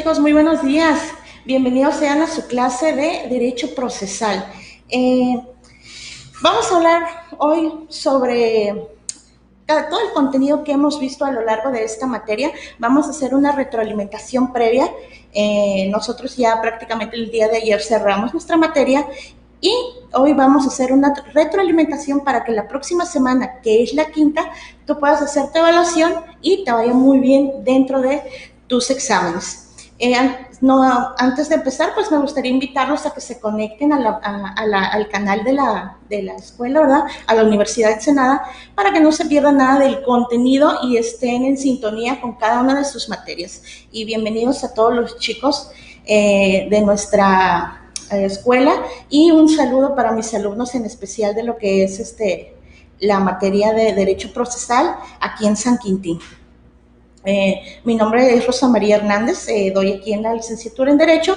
chicos, muy buenos días. Bienvenidos sean a su clase de Derecho Procesal. Vamos a hablar hoy sobre todo el contenido que hemos visto a lo largo de esta materia. Vamos a hacer una retroalimentación previa. Nosotros ya prácticamente el día de ayer cerramos nuestra materia y hoy vamos a hacer una retroalimentación para que la próxima semana, que es la quinta, tú puedas hacer tu evaluación y te vaya muy bien dentro de tus exámenes. Antes de empezar, pues me gustaría invitarlos a que se conecten al canal de la escuela, ¿verdad? A la Universidad de Ensenada, para que no se pierdan nada del contenido y estén en sintonía con cada una de sus materias. Y bienvenidos a todos los chicos de nuestra escuela y un saludo para mis alumnos, en especial de lo que es la materia de Derecho Procesal aquí en San Quintín. Mi nombre es Rosa María Hernández, doy aquí en la licenciatura en Derecho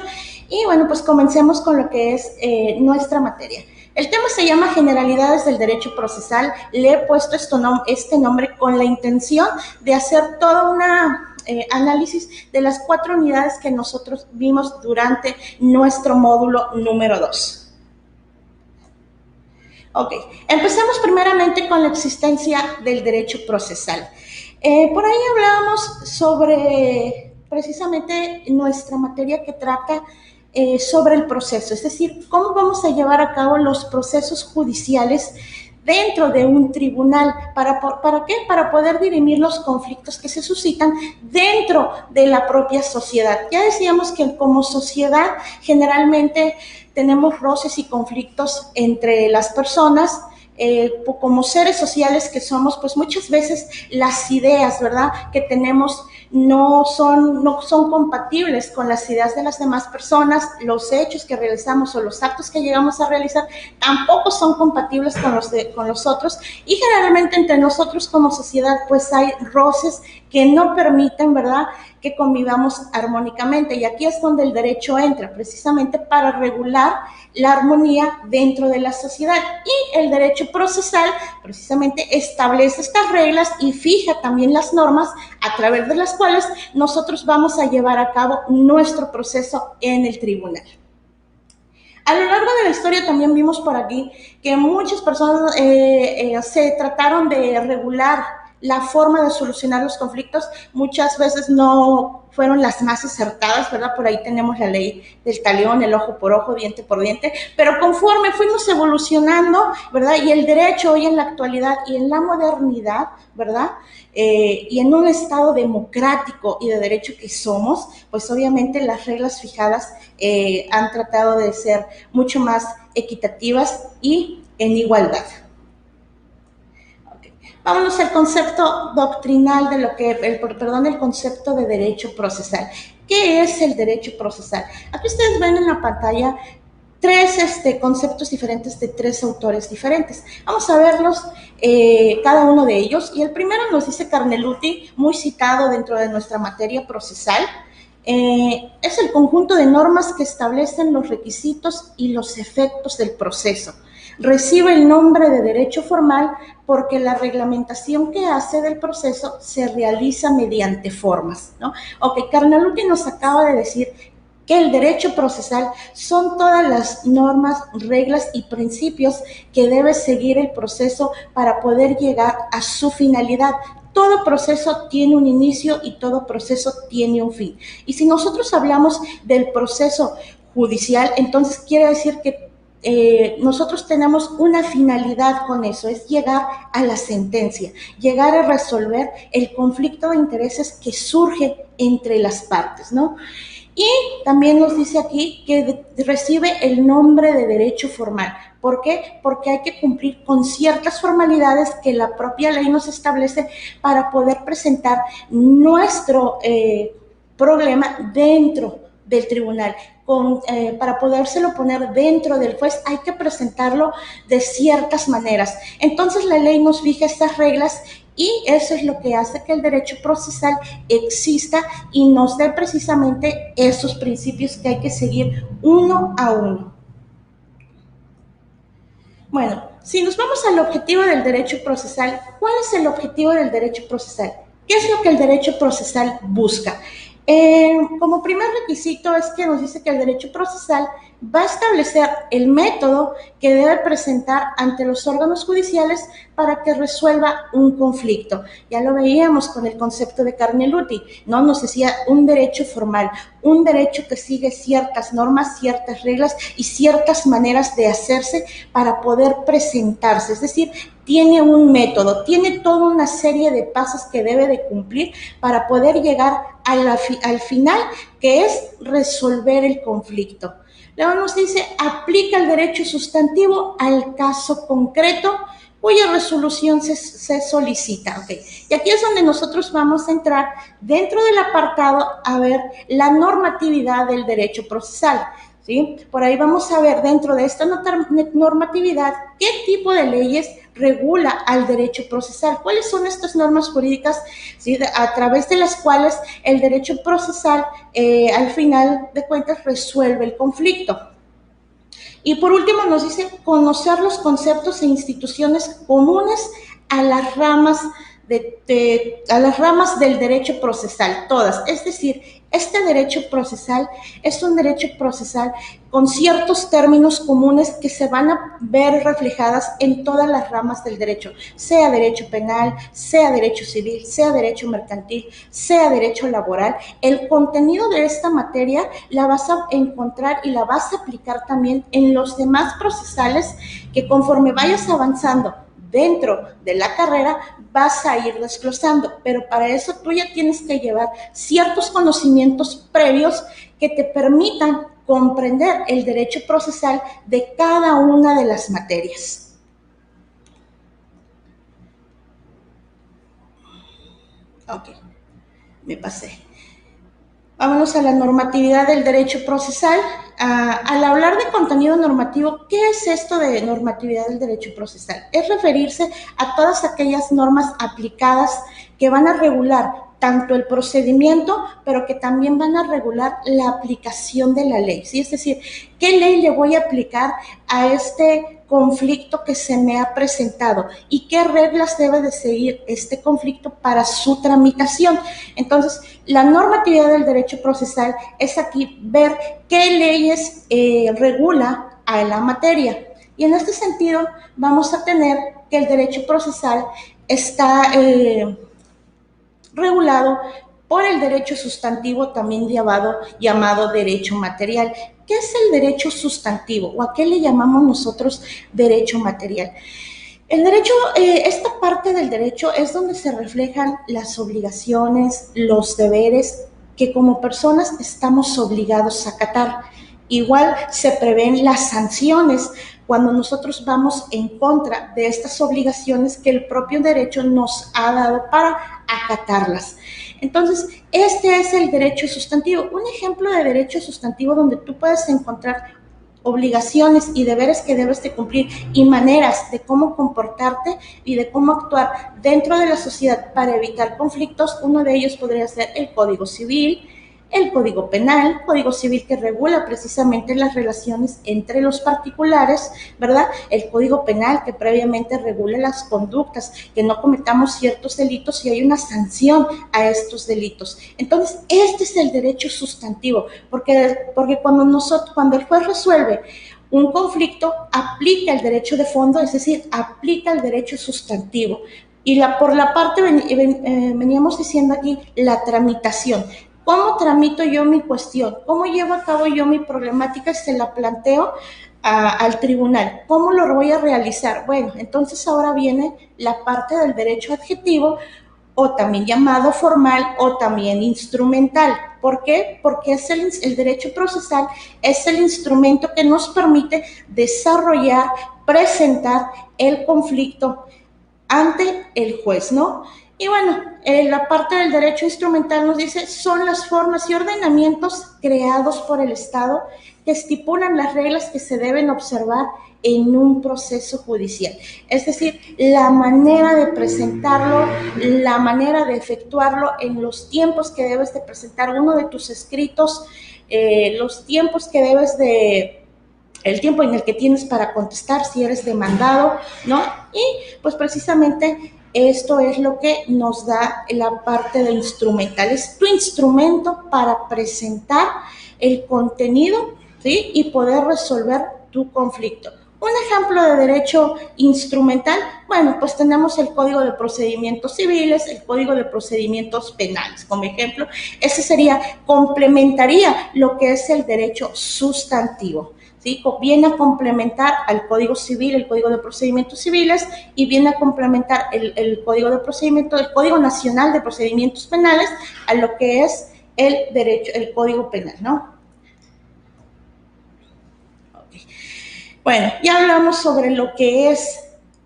y bueno, pues comencemos con lo que es nuestra materia. El tema se llama Generalidades del Derecho Procesal. Le he puesto este nombre con la intención de hacer toda una análisis de las 4 unidades que nosotros vimos durante nuestro módulo número 2. Ok, empecemos primeramente con la existencia del derecho procesal. Por ahí hablábamos sobre precisamente nuestra materia que trata sobre el proceso, es decir, cómo vamos a llevar a cabo los procesos judiciales dentro de un tribunal. ¿Para qué? Para poder dirimir los conflictos que se suscitan dentro de la propia sociedad. Ya decíamos que como sociedad generalmente tenemos roces y conflictos entre las personas. Como seres sociales que somos, pues muchas veces las ideas, ¿verdad?, que tenemos no son compatibles con las ideas de las demás personas. Los hechos que realizamos o los actos que llegamos a realizar tampoco son compatibles con los otros, y generalmente entre nosotros como sociedad pues hay roces que no permiten, ¿verdad?, que convivamos armónicamente. Y aquí es donde el derecho entra, precisamente para regular la armonía dentro de la sociedad. Y el derecho procesal precisamente establece estas reglas y fija también las normas a través de las cuales nosotros vamos a llevar a cabo nuestro proceso en el tribunal. A lo largo de la historia también vimos por aquí que muchas personas se trataron de regular la forma de solucionar los conflictos. Muchas veces no fueron las más acertadas, ¿verdad? Por ahí tenemos la ley del talión, el ojo por ojo, diente por diente, pero conforme fuimos evolucionando, ¿verdad?, y el derecho hoy en la actualidad y en la modernidad, ¿verdad?, y en un estado democrático y de derecho que somos, pues obviamente las reglas fijadas han tratado de ser mucho más equitativas y en igualdad. Vámonos al concepto doctrinal de lo que, el concepto de derecho procesal. ¿Qué es el derecho procesal? Aquí ustedes ven en la pantalla 3 conceptos diferentes de 3 autores diferentes. Vamos a verlos cada uno de ellos. Y el primero nos dice Carneluti, muy citado dentro de nuestra materia procesal. Es el conjunto de normas que establecen los requisitos y los efectos del proceso. Recibe el nombre de derecho formal porque la reglamentación que hace del proceso se realiza mediante formas, ¿no? Ok, Carneluti nos acaba de decir que el derecho procesal son todas las normas, reglas y principios que debe seguir el proceso para poder llegar a su finalidad. Todo proceso tiene un inicio y todo proceso tiene un fin. Y si nosotros hablamos del proceso judicial, entonces quiere decir que nosotros tenemos una finalidad con eso, es llegar a la sentencia, llegar a resolver el conflicto de intereses que surge entre las partes, ¿no? Y también nos dice aquí que recibe el nombre de derecho formal. ¿Por qué? Porque hay que cumplir con ciertas formalidades que la propia ley nos establece para poder presentar nuestro problema dentro del tribunal. Para podérselo poner dentro del juez hay que presentarlo de ciertas maneras. Entonces la ley nos fija estas reglas y eso es lo que hace que el derecho procesal exista y nos dé precisamente esos principios que hay que seguir uno a uno. Bueno, si nos vamos al objetivo del derecho procesal, ¿cuál es el objetivo del derecho procesal? ¿Qué es lo que el derecho procesal busca? Como primer requisito es que nos dice que el derecho procesal va a establecer el método que debe presentar ante los órganos judiciales para que resuelva un conflicto. Ya lo veíamos con el concepto de Carneluti, ¿no? Nos decía un derecho formal, un derecho que sigue ciertas normas, ciertas reglas y ciertas maneras de hacerse para poder presentarse. Es decir, tiene un método, tiene toda una serie de pasos que debe de cumplir para poder llegar al final, que es resolver el conflicto. Luego nos dice, aplica el derecho sustantivo al caso concreto cuya resolución se solicita. Okay. Y aquí es donde nosotros vamos a entrar dentro del apartado a ver la normatividad del derecho procesal. ¿Sí? Por ahí vamos a ver dentro de esta normatividad qué tipo de leyes regula al derecho procesal, cuáles son estas normas jurídicas, ¿sí? A través de las cuales el derecho procesal al final de cuentas resuelve el conflicto. Y por último nos dice conocer los conceptos e instituciones comunes a las ramas a las ramas del derecho procesal, todas. Es decir, este derecho procesal es un derecho procesal con ciertos términos comunes que se van a ver reflejadas en todas las ramas del derecho, sea derecho penal, sea derecho civil, sea derecho mercantil, sea derecho laboral. El contenido de esta materia la vas a encontrar y la vas a aplicar también en los demás procesales que conforme vayas avanzando dentro de la carrera vas a ir desglosando, pero para eso tú ya tienes que llevar ciertos conocimientos previos que te permitan comprender el derecho procesal de cada una de las materias. Ok, me pasé. Vámonos a la normatividad del derecho procesal. Al hablar de contenido normativo, ¿qué es esto de normatividad del derecho procesal? Es referirse a todas aquellas normas aplicadas que van a regular tanto el procedimiento, pero que también van a regular la aplicación de la ley, ¿sí? Es decir, ¿qué ley le voy a aplicar a este conflicto que se me ha presentado y qué reglas debe de seguir este conflicto para su tramitación? Entonces, la normatividad del derecho procesal es aquí ver qué leyes regula a la materia. Y en este sentido, vamos a tener que el derecho procesal está regulado por el derecho sustantivo, también llamado derecho material. ¿Qué es el derecho sustantivo o a qué le llamamos nosotros derecho material? El derecho, esta parte del derecho es donde se reflejan las obligaciones, los deberes que como personas estamos obligados a acatar. Igual se prevén las sanciones cuando nosotros vamos en contra de estas obligaciones que el propio derecho nos ha dado para acatarlas. Entonces, este es el derecho sustantivo. Un ejemplo de derecho sustantivo donde tú puedes encontrar obligaciones y deberes que debes de cumplir y maneras de cómo comportarte y de cómo actuar dentro de la sociedad para evitar conflictos. Uno de ellos podría ser el Código Civil, el Código Penal, Código Civil que regula precisamente las relaciones entre los particulares, ¿verdad? El Código Penal que previamente regula las conductas, que no cometamos ciertos delitos y hay una sanción a estos delitos. Entonces, este es el derecho sustantivo, porque cuando el juez resuelve un conflicto, aplica el derecho de fondo, es decir, aplica el derecho sustantivo. Y por la parte, veníamos diciendo aquí, la tramitación. ¿Cómo tramito yo mi cuestión? ¿Cómo llevo a cabo yo mi problemática? Se la planteo al tribunal. ¿Cómo lo voy a realizar? Bueno, entonces ahora viene la parte del derecho adjetivo, o también llamado formal o también instrumental. ¿Por qué? Porque es el derecho procesal es el instrumento que nos permite desarrollar, presentar el conflicto ante el juez, ¿no? Y bueno, la parte del derecho instrumental nos dice, son las formas y ordenamientos creados por el Estado que estipulan las reglas que se deben observar en un proceso judicial. Es decir, la manera de presentarlo, la manera de efectuarlo en los tiempos que debes de presentar uno de tus escritos, los tiempos que debes de... el tiempo en el que tienes para contestar si eres demandado, ¿no? Y pues precisamente Esto es lo que nos da la parte de instrumental. Es tu instrumento para presentar el contenido, ¿sí? Y poder resolver tu conflicto. Un ejemplo de derecho instrumental, bueno, pues tenemos el Código de Procedimientos Civiles, el Código de Procedimientos Penales, como ejemplo. Ese sería, complementaría lo que es el derecho sustantivo, ¿sí? Viene a complementar al Código Civil, el Código de Procedimientos Civiles, y viene a complementar el Código de Procedimientos, el Código Nacional de Procedimientos Penales, a lo que es el derecho, el Código Penal, ¿no? Bueno, ya hablamos sobre lo que es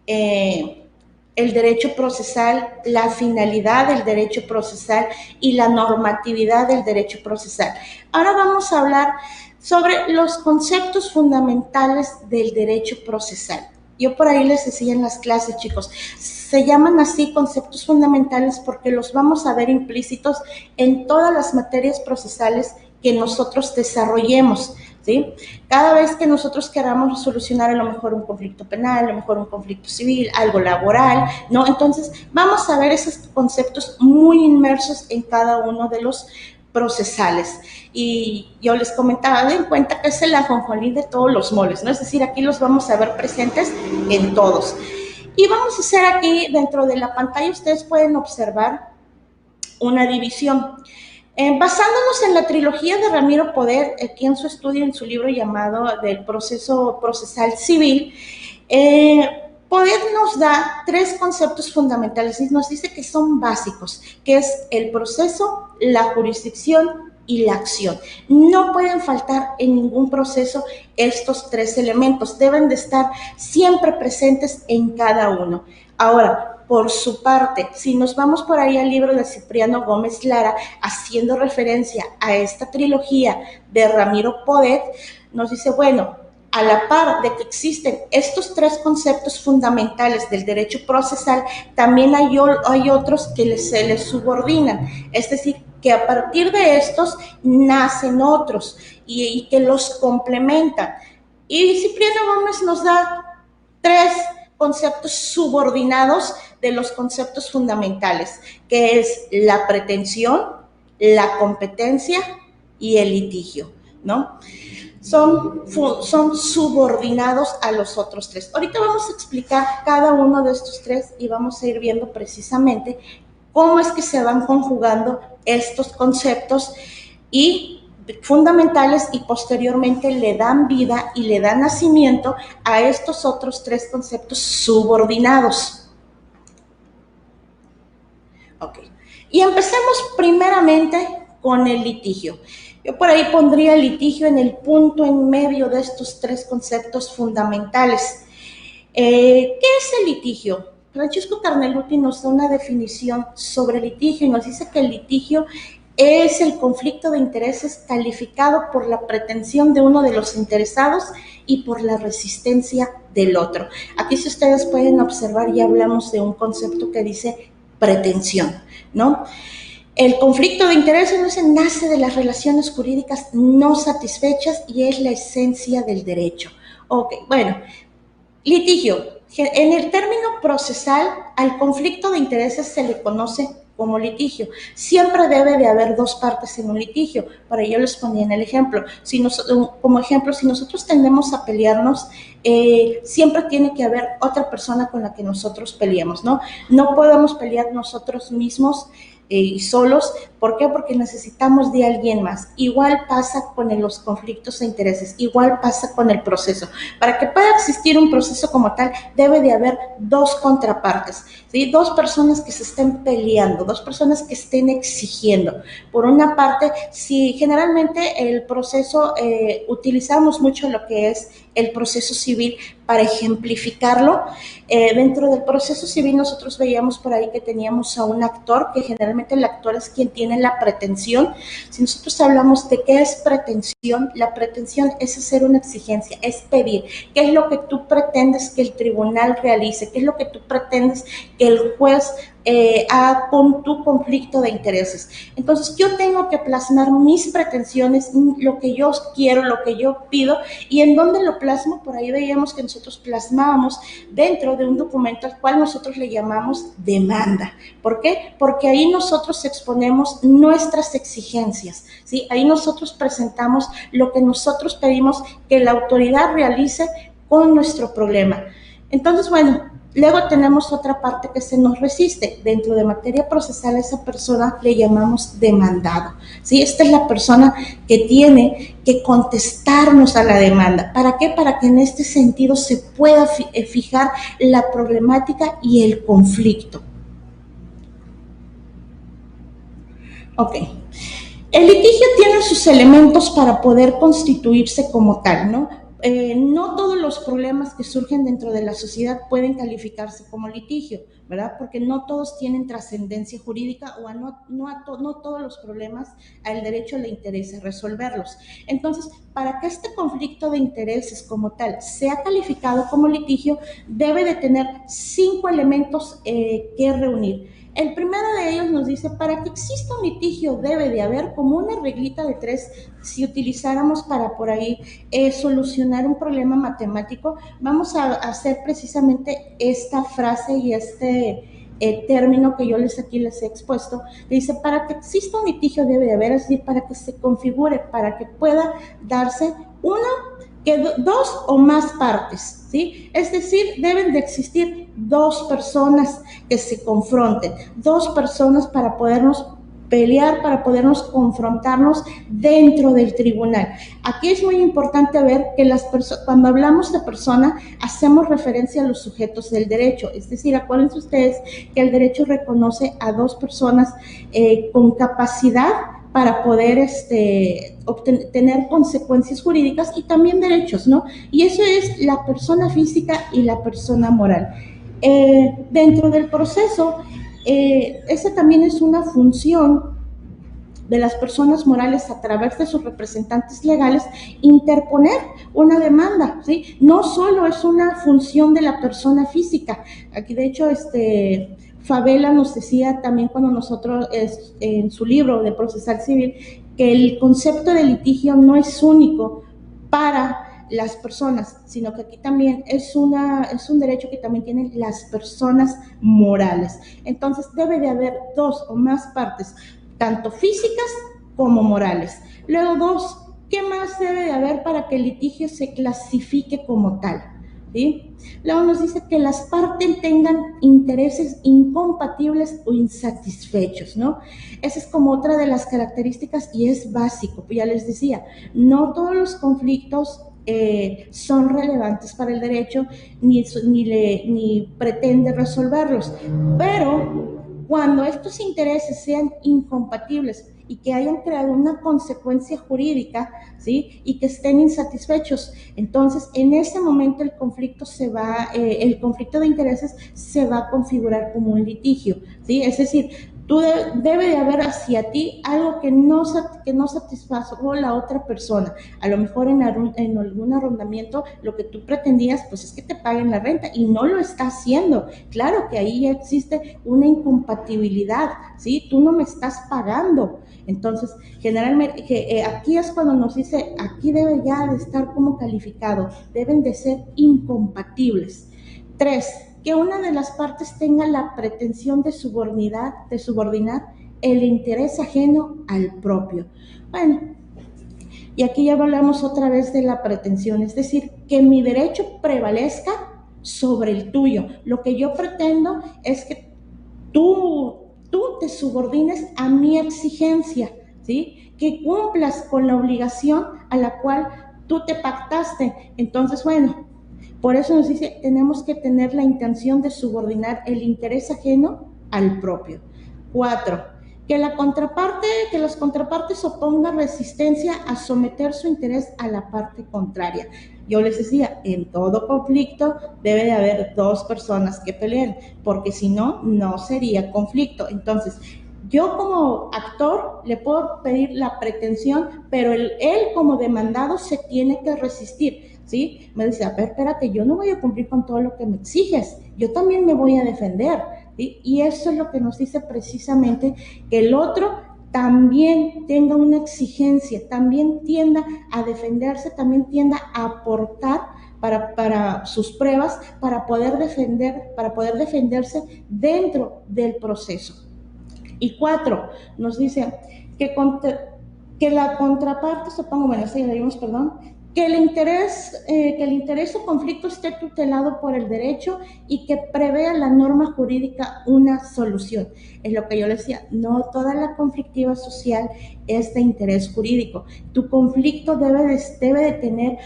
el derecho procesal, la finalidad del derecho procesal y la normatividad del derecho procesal. Ahora vamos a hablar sobre los conceptos fundamentales del derecho procesal. Yo por ahí les decía en las clases, chicos, se llaman así conceptos fundamentales porque los vamos a ver implícitos en todas las materias procesales que nosotros desarrollemos, ¿sí? Cada vez que nosotros queramos solucionar a lo mejor un conflicto penal, a lo mejor un conflicto civil, algo laboral, ¿no? Entonces vamos a ver esos conceptos muy inmersos en cada uno de los procesales. Y yo les comentaba, den cuenta que es el ajonjolí de todos los moles, ¿no? Es decir, aquí los vamos a ver presentes en todos. Y vamos a hacer aquí, dentro de la pantalla, ustedes pueden observar una división. Basándonos en la trilogía de Ramiro Poder, aquí en su estudio, en su libro llamado Del proceso procesal civil, Poder nos da tres conceptos fundamentales y nos dice que son básicos, que es el proceso, la jurisdicción y la acción. No pueden faltar en ningún proceso estos tres elementos, deben de estar siempre presentes en cada uno. Ahora, por su parte, si nos vamos por ahí al libro de Cipriano Gómez Lara, haciendo referencia a esta trilogía de Ramiro Podet, nos dice, bueno, a la par de que existen estos tres conceptos fundamentales del derecho procesal, también hay otros que se les subordinan, es decir, que a partir de estos nacen otros y que los complementan. Y Cipriano Gómez nos da tres conceptos subordinados de los conceptos fundamentales, que es la pretensión, la competencia y el litigio, ¿no? Son subordinados a los otros tres. Ahorita vamos a explicar cada uno de estos tres y vamos a ir viendo precisamente cómo es que se van conjugando estos conceptos y fundamentales y posteriormente le dan vida y le dan nacimiento a estos otros tres conceptos subordinados. Ok. Y empecemos primeramente con el litigio. Yo por ahí pondría el litigio en el punto en medio de estos tres conceptos fundamentales. ¿Qué es el litigio? Francesco Carneluti nos da una definición sobre el litigio y nos dice que el litigio es el conflicto de intereses calificado por la pretensión de uno de los interesados y por la resistencia del otro. Aquí, si ustedes pueden observar, ya hablamos de un concepto que dice pretensión, ¿no? El conflicto de intereses nace de las relaciones jurídicas no satisfechas y es la esencia del derecho. Ok, bueno, litigio. En el término procesal, al conflicto de intereses se le conoce como litigio. Siempre debe de haber dos partes en un litigio. Para ello les ponía en el ejemplo. Como ejemplo, si nosotros tendemos a pelearnos, siempre tiene que haber otra persona con la que nosotros peleemos, ¿no? No podemos pelear nosotros mismos y solos. ¿Por qué? Porque necesitamos de alguien más. Igual pasa con los conflictos de intereses, igual pasa con el proceso. Para que pueda existir un proceso como tal, debe de haber dos contrapartes, ¿sí? Dos personas que se estén peleando, dos personas que estén exigiendo. Por una parte, si generalmente el proceso, utilizamos mucho lo que es el proceso civil para ejemplificarlo. Dentro del proceso civil nosotros veíamos por ahí que teníamos a un actor, que generalmente el actor es quien tiene la pretensión. Si nosotros hablamos de qué es pretensión, la pretensión es hacer una exigencia, es pedir. ¿Qué es lo que tú pretendes que el tribunal realice? ¿Qué es lo que tú pretendes que el juez con tu conflicto de intereses. Entonces yo tengo que plasmar mis pretensiones, lo que yo quiero, lo que yo pido, y en dónde lo plasmo. Por ahí veíamos que nosotros plasmábamos dentro de un documento al cual nosotros le llamamos demanda. ¿Por qué? Porque ahí nosotros exponemos nuestras exigencias, ¿sí? Ahí nosotros presentamos lo que nosotros pedimos que la autoridad realice con nuestro problema. Entonces, bueno, luego tenemos otra parte que se nos resiste. Dentro de materia procesal a esa persona le llamamos demandado, ¿sí? Esta es la persona que tiene que contestarnos a la demanda. ¿Para qué? Para que en este sentido se pueda fijar la problemática y el conflicto. Ok. El litigio tiene sus elementos para poder constituirse como tal, ¿no? No todos los problemas que surgen dentro de la sociedad pueden calificarse como litigio, ¿verdad? Porque no todos tienen trascendencia jurídica o no todos los problemas al derecho le interesa resolverlos. Entonces, para que este conflicto de intereses como tal sea calificado como litigio, debe de tener 5 elementos que reunir. El primero de ellos nos dice, para que exista un litigio debe de haber como una reglita de 3, si utilizáramos para por ahí solucionar un problema matemático, vamos a hacer precisamente esta frase y este término que yo aquí les he expuesto. Dice, para que exista un litigio debe de haber, es decir, para que se configure, para que pueda darse dos o más partes, ¿sí? Es decir, deben de existir 2 personas que se confronten, 2 personas para podernos pelear, para podernos confrontarnos dentro del tribunal. Aquí es muy importante ver que cuando hablamos de persona, hacemos referencia a los sujetos del derecho, es decir, acuérdense ustedes que el derecho reconoce a 2 personas con capacidad para poder tener consecuencias jurídicas y también derechos, ¿no? Y eso es la persona física y la persona moral. Dentro del proceso, esa también es una función de las personas morales a través de sus representantes legales interponer una demanda, ¿sí? No solo es una función de la persona física. Aquí, de hecho, Favela nos decía también cuando nosotros, en su libro de Procesal Civil, que el concepto de litigio no es único para las personas, sino que aquí también es un derecho que también tienen las personas morales. Entonces debe de haber 2 o más partes, tanto físicas como morales. Luego 2, ¿qué más debe de haber para que el litigio se clasifique como tal? ¿Sí? Luego nos dice que las partes tengan intereses incompatibles o insatisfechos, ¿no? Esa es como otra de las características y es básico. Ya les decía, no todos los conflictos son relevantes para el derecho ni pretende resolverlos, pero cuando estos intereses sean incompatibles y que hayan creado una consecuencia jurídica, ¿sí? Y que estén insatisfechos, entonces en ese momento el conflicto de intereses se va a configurar como un litigio, ¿sí? Es decir, debe de haber hacia ti algo que no satisfazo la otra persona. A lo mejor en algún arrendamiento lo que tú pretendías pues es que te paguen la renta y no lo está haciendo. Claro que ahí ya existe una incompatibilidad, ¿sí? Tú no me estás pagando. Entonces, generalmente, aquí es cuando nos dice, aquí debe ya de estar como calificado, deben de ser incompatibles. 3, que una de las partes tenga la pretensión de subordinar el interés ajeno al propio. Bueno, y aquí ya hablamos otra vez de la pretensión, es decir, que mi derecho prevalezca sobre el tuyo. Lo que yo pretendo es que tú te subordines a mi exigencia, ¿sí? Que cumplas con la obligación a la cual tú te pactaste. Entonces, bueno, por eso nos dice, tenemos que tener la intención de subordinar el interés ajeno al propio. 4, que las contrapartes opongan resistencia a someter su interés a la parte contraria. Yo les decía, en todo conflicto debe de haber 2 personas que peleen, porque si no, no sería conflicto. Entonces, yo como actor le puedo pedir la pretensión, pero él como demandado se tiene que resistir, ¿sí? Me dice, a ver, espérate, yo no voy a cumplir con todo lo que me exiges, yo también me voy a defender, ¿sí? Y eso es lo que nos dice precisamente que el otro también tenga una exigencia, también tienda a defenderse, también tienda a aportar para sus pruebas, para poder defenderse dentro del proceso. Y 4, nos dice que la contraparte, supongo, bueno, eso ya le dimos, perdón, que el interés o conflicto esté tutelado por el derecho y que prevea la norma jurídica una solución. Es lo que yo le decía, no toda la conflictiva social es de interés jurídico. Tu conflicto debe de tener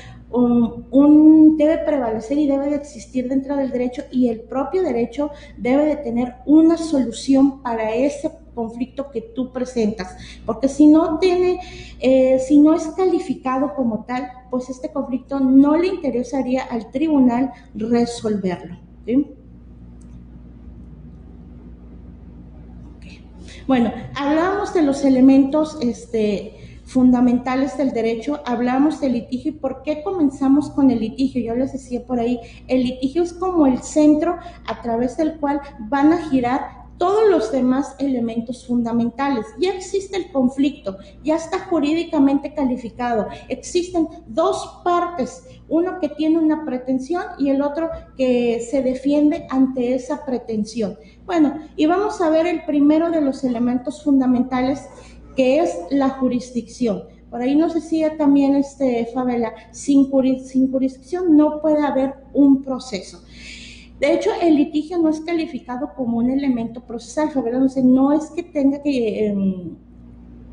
debe prevalecer y debe de existir dentro del derecho, y el propio derecho debe de tener una solución para ese conflicto que tú presentas, porque si no es calificado como tal, pues este conflicto no le interesaría al tribunal resolverlo, ¿sí? Bueno, hablamos de los elementos fundamentales del derecho, hablamos del litigio. ¿Y por qué comenzamos con el litigio? Yo les decía por ahí, el litigio es como el centro a través del cual van a girar todos los demás elementos fundamentales. Ya existe el conflicto, ya está jurídicamente calificado, existen dos partes, uno que tiene una pretensión y el otro que se defiende ante esa pretensión. Bueno, y vamos a ver el primero de los elementos fundamentales, que es la jurisdicción. Por ahí nos decía también Favela, sin jurisdicción no puede haber un proceso. De hecho, el litigio no es calificado como un elemento procesal, Favela, no es que tenga que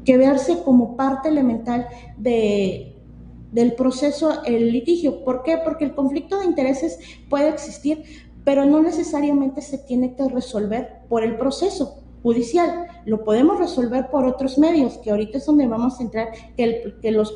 verse como parte elemental del proceso el litigio. ¿Por qué? Porque el conflicto de intereses puede existir, pero no necesariamente se tiene que resolver por el proceso judicial. Lo podemos resolver por otros medios, que ahorita es donde vamos a entrar, que los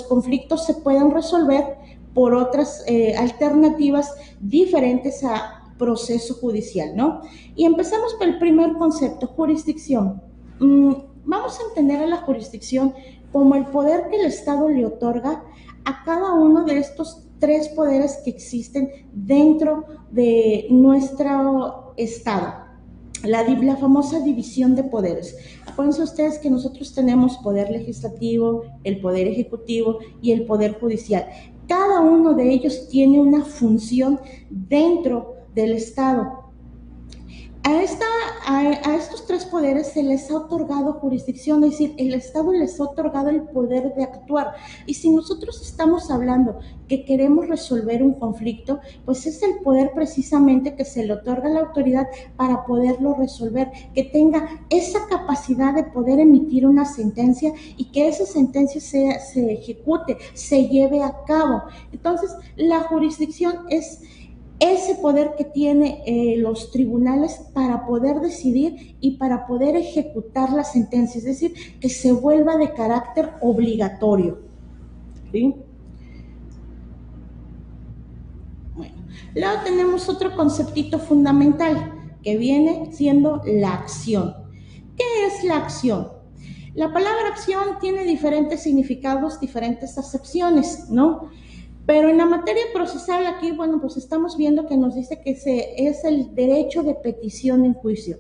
conflictos se pueden resolver por otras alternativas diferentes a proceso judicial, ¿no? Y empezamos por el primer concepto, jurisdicción. Vamos a entender a la jurisdicción como el poder que el Estado le otorga a cada uno de estos tres poderes que existen dentro de nuestro Estado. La famosa división de poderes. Acuérdense ustedes que nosotros tenemos poder legislativo, el poder ejecutivo y el poder judicial. Cada uno de ellos tiene una función dentro del Estado. A estos tres poderes se les ha otorgado jurisdicción, es decir, el Estado les ha otorgado el poder de actuar. Y si nosotros estamos hablando que queremos resolver un conflicto, pues es el poder precisamente que se le otorga a la autoridad para poderlo resolver, que tenga esa capacidad de poder emitir una sentencia y que esa sentencia se ejecute, se lleve a cabo. Entonces, la jurisdicción es ese poder que tienen los tribunales para poder decidir y para poder ejecutar la sentencia, es decir, que se vuelva de carácter obligatorio, ¿sí? Bueno, luego tenemos otro conceptito fundamental que viene siendo la acción. ¿Qué es la acción? La palabra acción tiene diferentes significados, diferentes acepciones, ¿no? Pero en la materia procesal aquí, bueno, pues estamos viendo que nos dice que es el derecho de petición en juicio.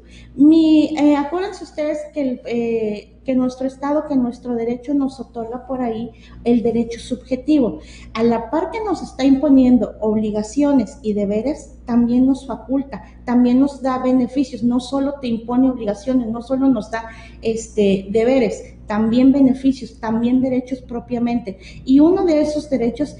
Acuérdense ustedes que nuestro Estado, que nuestro derecho nos otorga por ahí el derecho subjetivo. A la par que nos está imponiendo obligaciones y deberes, también nos faculta, también nos da beneficios. No solo te impone obligaciones, no solo nos da deberes, también beneficios, también derechos propiamente. Y uno de esos derechos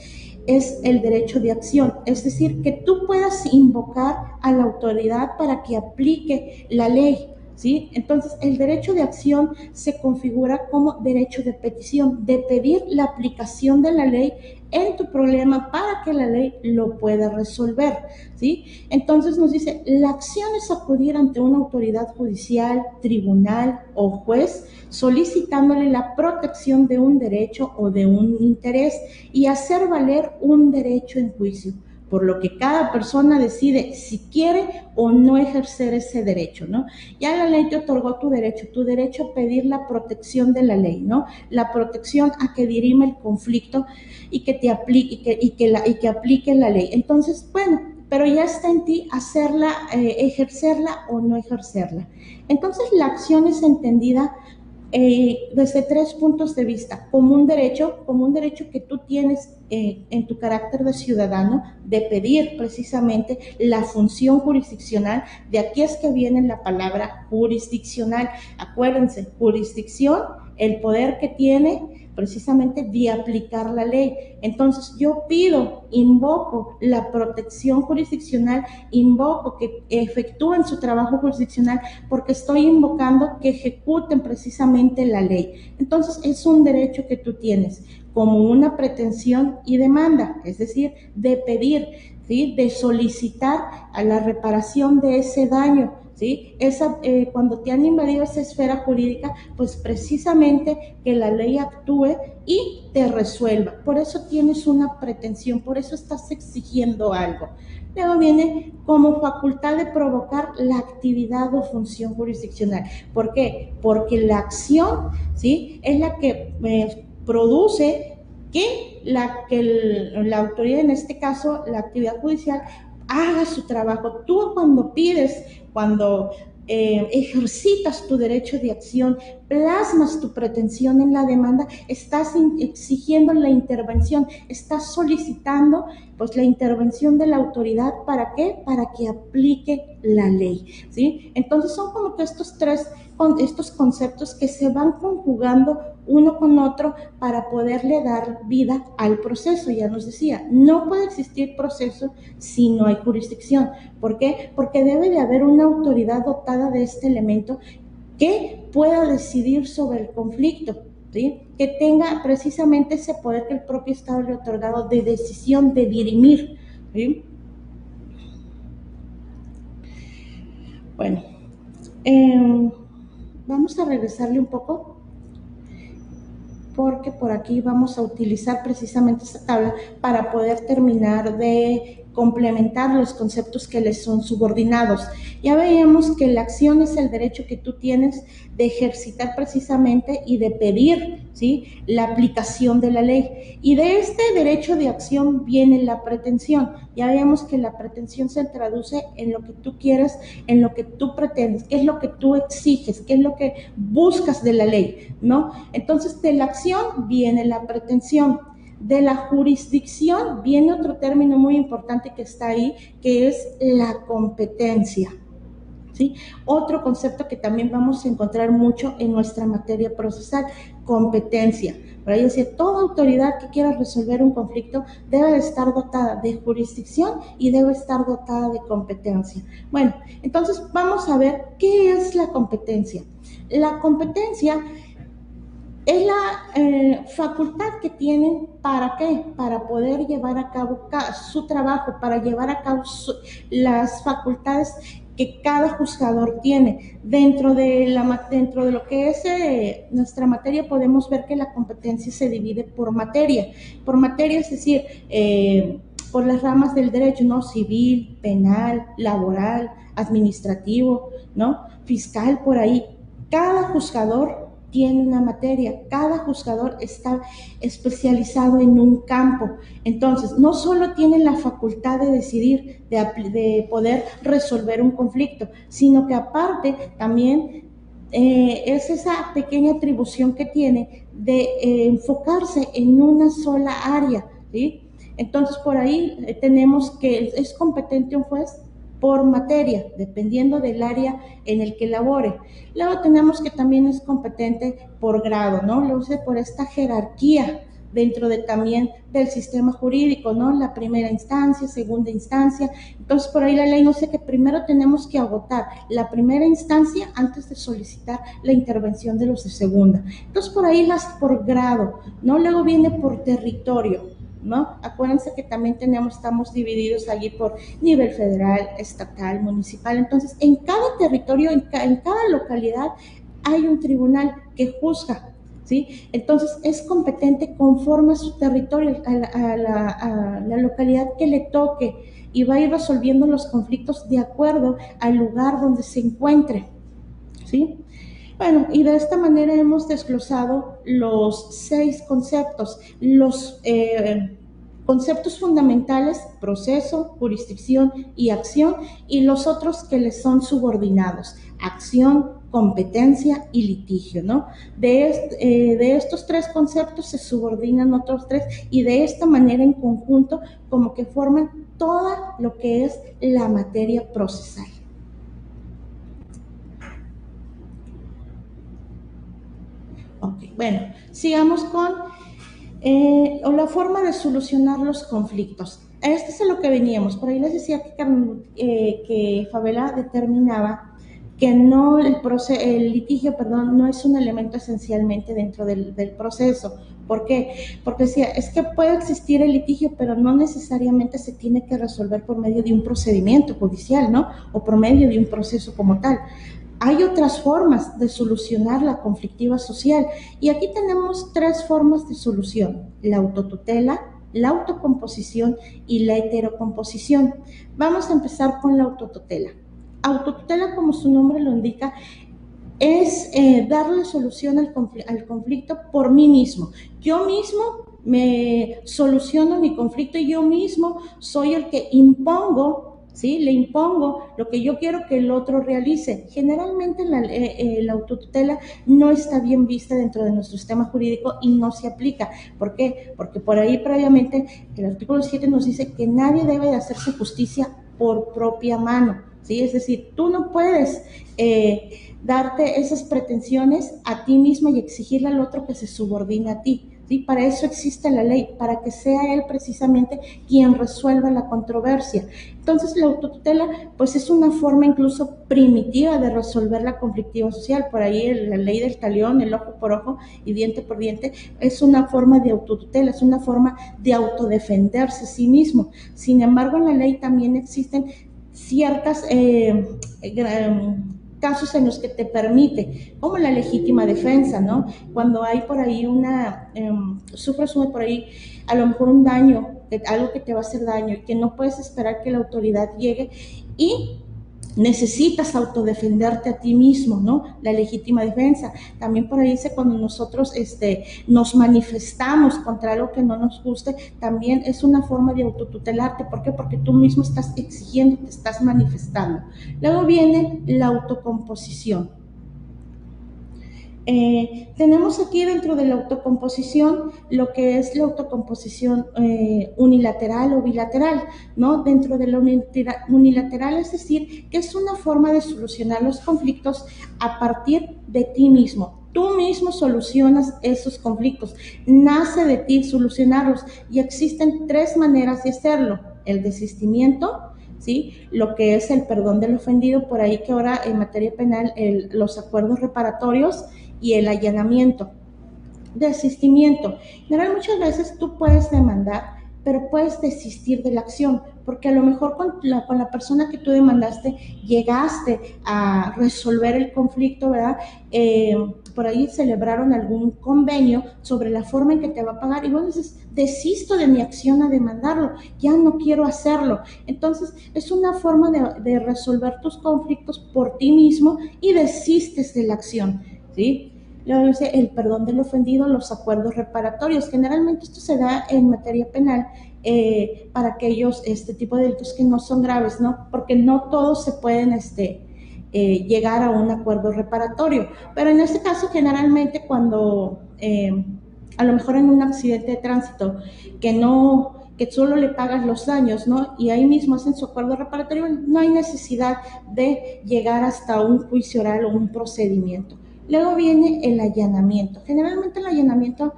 es el derecho de acción, es decir, que tú puedas invocar a la autoridad para que aplique la ley, ¿sí? Entonces, el derecho de acción se configura como derecho de petición, de pedir la aplicación de la ley en tu problema para que la ley lo pueda resolver, ¿sí? Entonces nos dice, la acción es acudir ante una autoridad judicial, tribunal o juez, solicitándole la protección de un derecho o de un interés y hacer valer un derecho en juicio, por lo que cada persona decide si quiere o no ejercer ese derecho, ¿no? Ya la ley te otorgó tu derecho a pedir la protección de la ley, ¿no? La protección a que dirime el conflicto y que te aplique, y que aplique la ley. Entonces, bueno, pero ya está en ti hacerla, ejercerla o no ejercerla. Entonces, la acción es entendida desde tres puntos de vista, como un derecho que tú tienes en tu carácter de ciudadano de pedir precisamente la función jurisdiccional. De aquí es que viene la palabra jurisdiccional. Acuérdense, jurisdicción, el poder que tiene precisamente de aplicar la ley. Entonces yo pido, invoco la protección jurisdiccional, invoco que efectúen su trabajo jurisdiccional porque estoy invocando que ejecuten precisamente la ley. Entonces es un derecho que tú tienes como una pretensión y demanda, es decir, de pedir, ¿sí? De solicitar a la reparación de ese daño, ¿sí? Cuando te han invadido esa esfera jurídica, pues precisamente que la ley actúe y te resuelva. Por eso tienes una pretensión, por eso estás exigiendo algo. Luego viene como facultad de provocar la actividad o función jurisdiccional. ¿Por qué? Porque la acción, ¿sí? Es la que produce que la autoridad, en este caso la actividad judicial, haga su trabajo. Tú cuando pides, cuando ejercitas tu derecho de acción, plasmas tu pretensión en la demanda, estás exigiendo la intervención, estás solicitando pues la intervención de la autoridad. ¿Para qué? Para que aplique la ley, ¿sí? Entonces son como que estos conceptos que se van conjugando uno con otro para poderle dar vida al proceso. Ya nos decía, no puede existir proceso si no hay jurisdicción. ¿Por qué? Porque debe de haber una autoridad dotada de este elemento que pueda decidir sobre el conflicto, ¿sí? Que tenga precisamente ese poder que el propio Estado le ha otorgado de decisión, de dirimir, ¿sí? Bueno, vamos a regresarle un poco, porque por aquí vamos a utilizar precisamente esta tabla para poder terminar de complementar los conceptos que les son subordinados. Ya veíamos que la acción es el derecho que tú tienes de ejercitar precisamente y de pedir, ¿sí? La aplicación de la ley. Y de este derecho de acción viene la pretensión. Ya veíamos que la pretensión se traduce en lo que tú quieres, en lo que tú pretendes, qué es lo que tú exiges, qué es lo que buscas de la ley, ¿no? Entonces, de la acción viene la pretensión. De la jurisdicción viene otro término muy importante que está ahí, que es la competencia, ¿sí? Otro concepto que también vamos a encontrar mucho en nuestra materia procesal, competencia. Por ahí decía, toda autoridad que quiera resolver un conflicto debe de estar dotada de jurisdicción y debe estar dotada de competencia. Bueno, entonces vamos a ver qué es la competencia. La competencia es la facultad que tienen, ¿para qué? Para poder llevar a cabo su trabajo, para llevar a cabo las facultades que cada juzgador tiene. Dentro de lo que es nuestra materia, podemos ver que la competencia se divide por materia, es decir, por las ramas del derecho, ¿no? Civil, penal, laboral, administrativo, ¿no? Fiscal, por ahí. Cada juzgador tiene una materia, cada juzgador está especializado en un campo. Entonces, no solo tiene la facultad de decidir, de poder resolver un conflicto, sino que aparte también es esa pequeña atribución que tiene de enfocarse en una sola área, ¿sí? Entonces, por ahí tenemos que es competente un juez por materia, dependiendo del área en el que labore. Luego tenemos que también es competente por grado, ¿no? Lo use por esta jerarquía dentro también del sistema jurídico, ¿no? La primera instancia, segunda instancia. Entonces, por ahí la ley nos dice que primero tenemos que agotar la primera instancia antes de solicitar la intervención de los de segunda. Entonces, por ahí las por grado, ¿no? Luego viene por territorio, ¿no? Acuérdense que también estamos divididos allí por nivel federal, estatal, municipal. Entonces, en cada territorio, en cada localidad, hay un tribunal que juzga, ¿sí? Entonces, es competente conforme a su territorio, a la localidad que le toque, y va a ir resolviendo los conflictos de acuerdo al lugar donde se encuentre, ¿sí? Bueno, y de esta manera hemos desglosado los 6 conceptos, Conceptos fundamentales, proceso, jurisdicción y acción, y los otros que les son subordinados, acción, competencia y litigio, ¿no? De estos tres conceptos se subordinan otros tres y de esta manera en conjunto como que forman toda lo que es la materia procesal. Ok, bueno, sigamos con la forma de solucionar los conflictos. Esto es a lo que veníamos. Por ahí les decía que Favela determinaba que no el litigio, perdón, no es un elemento esencialmente dentro del proceso. ¿Por qué? Porque decía, es que puede existir el litigio, pero no necesariamente se tiene que resolver por medio de un procedimiento judicial, ¿no? O por medio de un proceso como tal. Hay otras formas de solucionar la conflictiva social y aquí tenemos tres formas de solución: la autotutela, la autocomposición y la heterocomposición. Vamos a empezar con la autotutela. Autotutela, como su nombre lo indica, es darle solución al conflicto por mí mismo. Yo mismo me soluciono mi conflicto y yo mismo soy el que impongo, ¿sí? Le impongo lo que yo quiero que el otro realice. Generalmente la autotutela no está bien vista dentro de nuestro sistema jurídico y no se aplica. ¿Por qué? Porque por ahí previamente el artículo 7 nos dice que nadie debe de hacerse justicia por propia mano, ¿sí? Es decir, tú no puedes darte esas pretensiones a ti misma y exigirle al otro que se subordine a ti. ¿Sí? Para eso existe la ley, para que sea él precisamente quien resuelva la controversia. Entonces la autotutela pues es una forma incluso primitiva de resolver la conflictiva social. Por ahí la ley del talión, el ojo por ojo y diente por diente, es una forma de autotutela, es una forma de autodefenderse a sí mismo. Sin embargo, en la ley también existen ciertas casos en los que te permite, como la legítima defensa, ¿no? Cuando hay por ahí sufres por ahí a lo mejor un daño, algo que te va a hacer daño y que no puedes esperar que la autoridad llegue y necesitas autodefenderte a ti mismo, ¿no? La legítima defensa. También por ahí dice cuando nosotros nos manifestamos contra algo que no nos guste, también es una forma de autotutelarte. ¿Por qué? Porque tú mismo estás exigiendo, te estás manifestando. Luego viene la autocomposición. Tenemos aquí dentro de la autocomposición lo que es la autocomposición unilateral o bilateral, ¿no? Dentro de la unilateral, es decir, que es una forma de solucionar los conflictos a partir de ti mismo. Tú mismo solucionas esos conflictos, nace de ti solucionarlos y existen tres maneras de hacerlo: el desistimiento, ¿sí? Lo que es el perdón del ofendido, por ahí que ahora en materia penal los acuerdos reparatorios y el allanamiento. Desistimiento. General, muchas veces tú puedes demandar, pero puedes desistir de la acción, porque a lo mejor con la persona que tú demandaste llegaste a resolver el conflicto, ¿verdad? Por ahí celebraron algún convenio sobre la forma en que te va a pagar y vos dices, desisto de mi acción a demandarlo, ya no quiero hacerlo. Entonces es una forma de resolver tus conflictos por ti mismo y desistes de la acción, ¿sí? Luego dice el perdón del ofendido, los acuerdos reparatorios. Generalmente esto se da en materia penal para aquellos tipo de delitos que no son graves, ¿no? Porque no todos se pueden llegar a un acuerdo reparatorio. Pero en este caso, generalmente cuando a lo mejor en un accidente de tránsito que solo le pagas los daños, ¿no? Y ahí mismo hacen su acuerdo reparatorio, no hay necesidad de llegar hasta un juicio oral o un procedimiento. Luego viene el allanamiento. Generalmente el allanamiento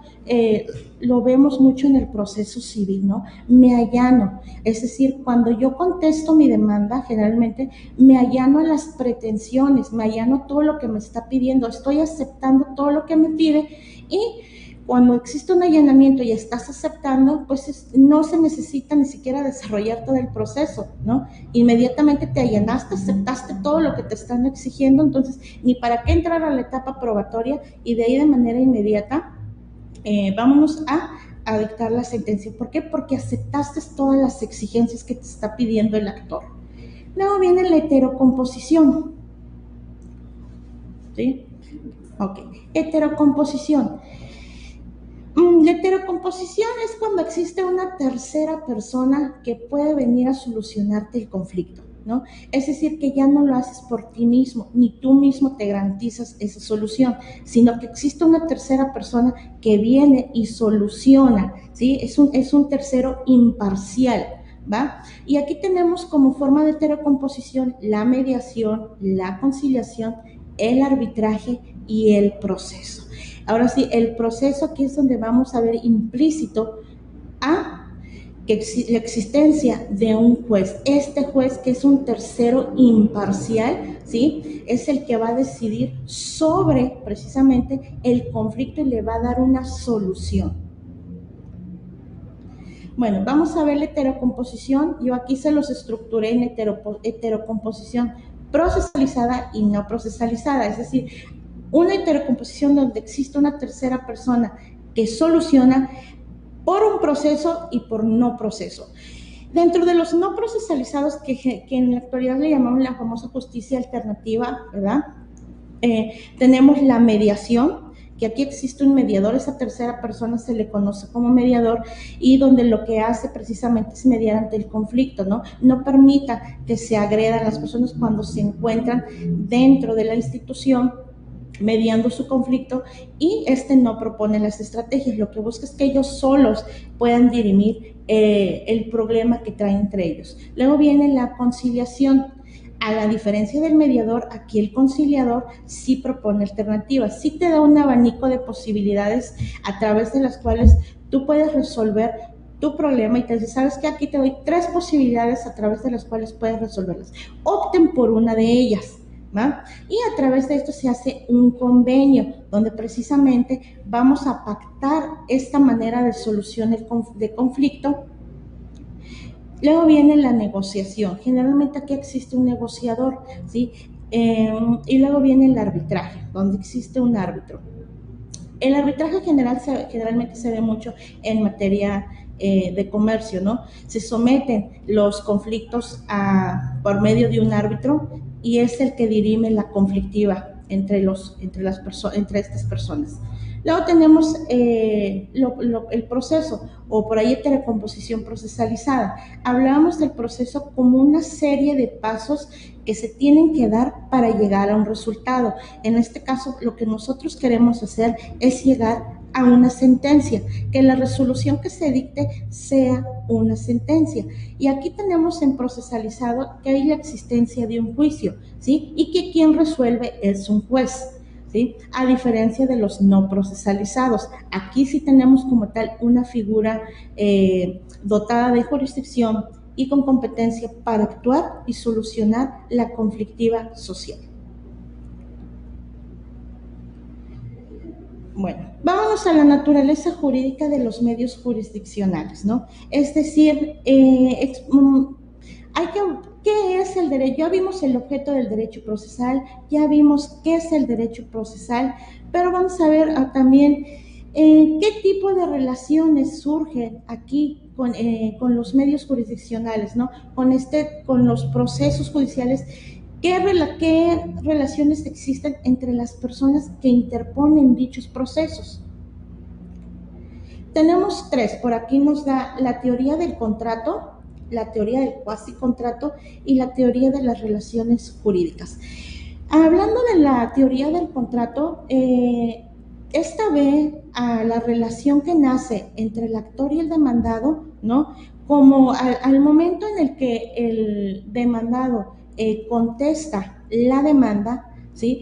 lo vemos mucho en el proceso civil, ¿no? Me allano, es decir, cuando yo contesto mi demanda, generalmente me allano a las pretensiones, me allano a todo lo que me está pidiendo, estoy aceptando todo lo que me pide y cuando existe un allanamiento y estás aceptando, pues no se necesita ni siquiera desarrollar todo el proceso, ¿no? Inmediatamente te allanaste, aceptaste todo lo que te están exigiendo, entonces ni para qué entrar a la etapa probatoria y de ahí de manera inmediata vámonos a dictar la sentencia. ¿Por qué? Porque aceptaste todas las exigencias que te está pidiendo el actor. Luego viene la heterocomposición, ¿sí? Ok, heterocomposición. La heterocomposición es cuando existe una tercera persona que puede venir a solucionarte el conflicto, ¿no? Es decir, que ya no lo haces por ti mismo, ni tú mismo te garantizas esa solución, sino que existe una tercera persona que viene y soluciona, ¿sí? Es un tercero imparcial, ¿va? Y aquí tenemos como forma de heterocomposición la mediación, la conciliación, el arbitraje y el proceso. Ahora sí, el proceso aquí es donde vamos a ver implícito a la existencia de un juez. Este juez, que es un tercero imparcial, ¿sí? Es el que va a decidir sobre precisamente el conflicto y le va a dar una solución. Bueno, vamos a ver la heterocomposición. Yo aquí se los estructuré en heterocomposición procesalizada y no procesalizada, es decir, una heterocomposición donde existe una tercera persona que soluciona por un proceso y por no proceso. Dentro de los no procesalizados, que en la actualidad le llamamos la famosa justicia alternativa, ¿verdad? Tenemos la mediación, que aquí existe un mediador, esa tercera persona se le conoce como mediador, y donde lo que hace precisamente es mediar ante el conflicto, ¿no? No permita que se agredan las personas cuando se encuentran dentro de la institución mediando su conflicto, y no propone las estrategias, lo que busca es que ellos solos puedan dirimir el problema que traen entre ellos. Luego viene la conciliación. A la diferencia del mediador, aquí el conciliador sí propone alternativas, sí te da un abanico de posibilidades a través de las cuales tú puedes resolver tu problema, y te dice, ¿sabes qué? Aquí te doy 3 posibilidades a través de las cuales puedes resolverlas. Opten por una de ellas, ¿va? Y a través de esto se hace un convenio donde precisamente vamos a pactar esta manera de solución de conflicto. Luego viene la negociación. Generalmente aquí existe un negociador, ¿sí? Y luego viene el arbitraje, donde existe un árbitro. El arbitraje generalmente se ve mucho en materia de comercio, ¿no? Se someten los conflictos por medio de un árbitro, y es el que dirime la conflictiva entre estas personas. Luego tenemos el proceso, o por ahí heterocomposición procesalizada. Hablábamos del proceso como una serie de pasos que se tienen que dar para llegar a un resultado. En este caso, lo que nosotros queremos hacer es llegar a una sentencia, que la resolución que se dicte sea una sentencia. Y aquí tenemos en procesalizado que hay la existencia de un juicio, ¿sí? Y que quien resuelve es un juez, ¿sí? A diferencia de los no procesalizados. Aquí sí tenemos como tal una figura dotada de jurisdicción y con competencia para actuar y solucionar la conflictiva social. Bueno, vámonos a la naturaleza jurídica de los medios jurisdiccionales, ¿no? Es decir, ¿qué es el derecho? Ya vimos el objeto del derecho procesal, ya vimos qué es el derecho procesal, pero vamos a ver también qué tipo de relaciones surgen aquí con los medios jurisdiccionales, ¿no? Con los procesos judiciales. ¿Qué relaciones existen entre las personas que interponen dichos procesos? Tenemos 3. Por aquí nos da la teoría del contrato, la teoría del cuasi contrato y la teoría de las relaciones jurídicas. Hablando de la teoría del contrato, esta ve a la relación que nace entre el actor y el demandado, ¿no? Como al momento en el que el demandado contesta la demanda, ¿sí?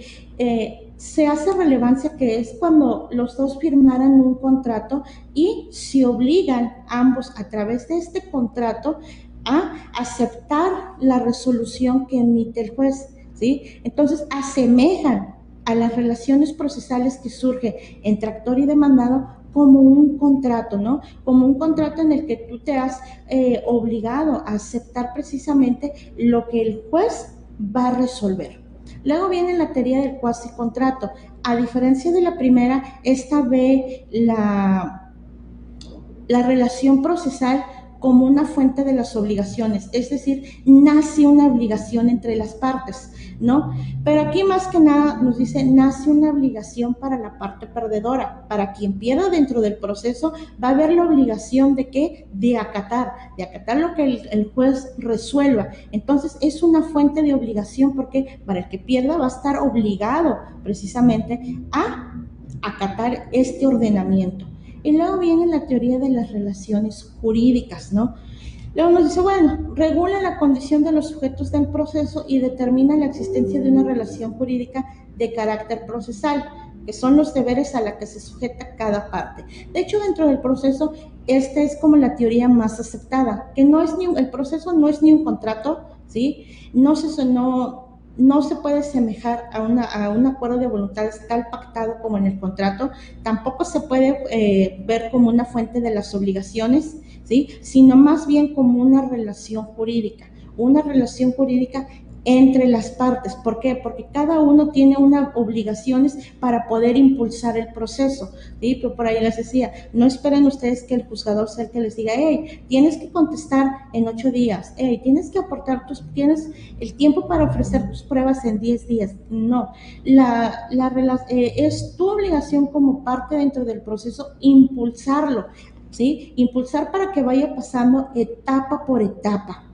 Se hace relevancia que es cuando los dos firmaran un contrato y se obligan ambos a través de este contrato a aceptar la resolución que emite el juez, ¿sí? Entonces asemejan a las relaciones procesales que surgen entre actor y demandado como un contrato, ¿no? Como un contrato en el que tú te has obligado a aceptar precisamente lo que el juez va a resolver. Luego viene la teoría del cuasi contrato. A diferencia de la primera, esta ve la relación procesal como una fuente de las obligaciones, es decir, nace una obligación entre las partes, ¿no? Pero aquí más que nada nos dice, nace una obligación para la parte perdedora, para quien pierda dentro del proceso va a haber la obligación de ¿qué? De acatar lo que el juez resuelva. Entonces es una fuente de obligación porque para el que pierda va a estar obligado precisamente a acatar este ordenamiento. Y luego viene la teoría de las relaciones jurídicas, ¿no? Luego nos dice, bueno, regula la condición de los sujetos del proceso y determina la existencia de una relación jurídica de carácter procesal, que son los deberes a la que se sujeta cada parte. De hecho, dentro del proceso, esta es como la teoría más aceptada, que no es el proceso no es ni un contrato, ¿sí? No se puede asemejar a un acuerdo de voluntades tal pactado como en el contrato, tampoco se puede ver como una fuente de las obligaciones, ¿sí? Sino más bien como una relación jurídica entre las partes. ¿Por qué? Porque cada uno tiene unas obligaciones para poder impulsar el proceso, ¿sí? Pero por ahí les decía, no esperen ustedes que el juzgador sea el que les diga, hey, tienes que contestar en 8 días, hey, tienes que aportar tienes el tiempo para ofrecer tus pruebas en 10 días. No, es tu obligación como parte dentro del proceso impulsarlo, ¿sí? Impulsar para que vaya pasando etapa por etapa.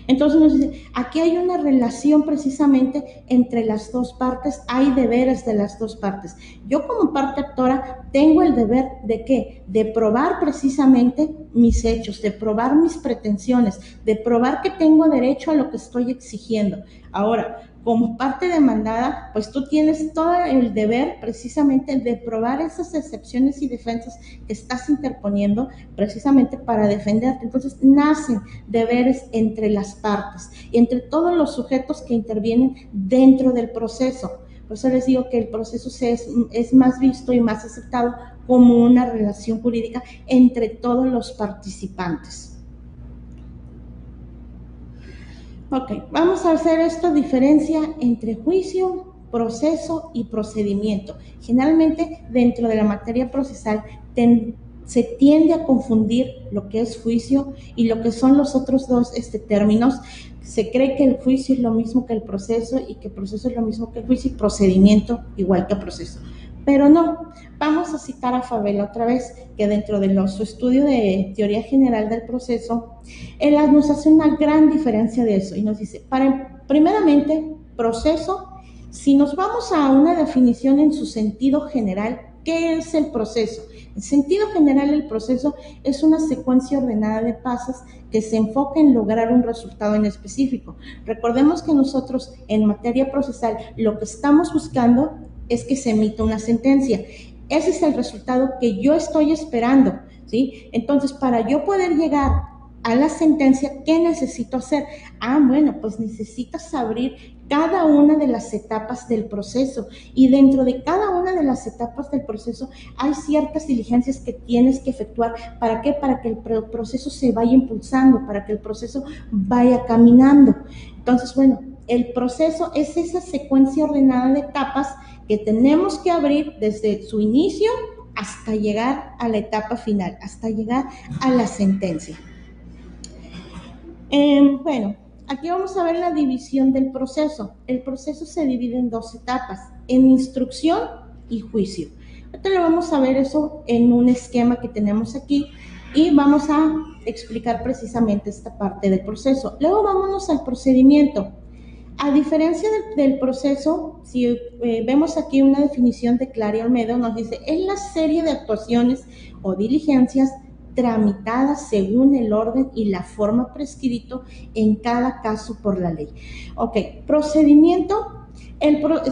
Entonces nos dice, aquí hay una relación precisamente entre las dos partes, hay deberes de las dos partes. Yo como parte actora tengo el deber de ¿qué? De probar precisamente mis hechos, de probar mis pretensiones, de probar que tengo derecho a lo que estoy exigiendo. Ahora, como parte demandada, pues tú tienes todo el deber precisamente de probar esas excepciones y defensas que estás interponiendo precisamente para defenderte. Entonces nacen deberes entre las partes, entre todos los sujetos que intervienen dentro del proceso. Por eso les digo que el proceso es más visto y más aceptado como una relación jurídica entre todos los participantes. Ok, vamos a hacer esta diferencia entre juicio, proceso y procedimiento. Generalmente dentro de la materia procesal se tiende a confundir lo que es juicio y lo que son los otros dos términos. Se cree que el juicio es lo mismo que el proceso y que el proceso es lo mismo que el juicio y procedimiento igual que proceso. Pero no, vamos a citar a Favela otra vez, que dentro de su estudio de teoría general del proceso, él nos hace una gran diferencia de eso y nos dice, primeramente, proceso, si nos vamos a una definición en su sentido general, ¿qué es el proceso? En sentido general, el proceso es una secuencia ordenada de pasos que se enfoca en lograr un resultado en específico. Recordemos que nosotros en materia procesal lo que estamos buscando es que se emita una sentencia. Ese es el resultado que yo estoy esperando, ¿sí? Entonces, para yo poder llegar a la sentencia, ¿qué necesito hacer? Bueno, pues necesitas abrir cada una de las etapas del proceso y dentro de cada una de las etapas del proceso hay ciertas diligencias que tienes que efectuar. ¿Para qué? Para que el proceso se vaya impulsando, para que el proceso vaya caminando. Entonces, bueno, el proceso es esa secuencia ordenada de etapas que tenemos que abrir desde su inicio hasta llegar a la etapa final, hasta llegar a la sentencia. Bueno, aquí vamos a ver la división del proceso. El proceso se divide en 2 etapas, en instrucción y juicio. Ahorita lo vamos a ver eso en un esquema que tenemos aquí y vamos a explicar precisamente esta parte del proceso. Luego vámonos al procedimiento. A diferencia del proceso, si vemos aquí una definición de Claria Olmedo, nos dice, es la serie de actuaciones o diligencias tramitadas según el orden y la forma prescrito en cada caso por la ley. Ok, procedimiento,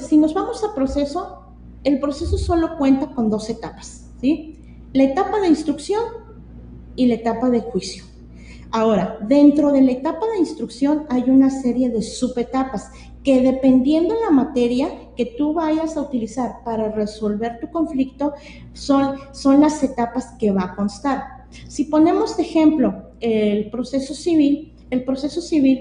si nos vamos a proceso, el proceso solo cuenta con 2 etapas, ¿sí? La etapa de instrucción y la etapa de juicio. Ahora, dentro de la etapa de instrucción hay una serie de subetapas que dependiendo de la materia que tú vayas a utilizar para resolver tu conflicto, son las etapas que va a constar. Si ponemos de ejemplo el proceso civil,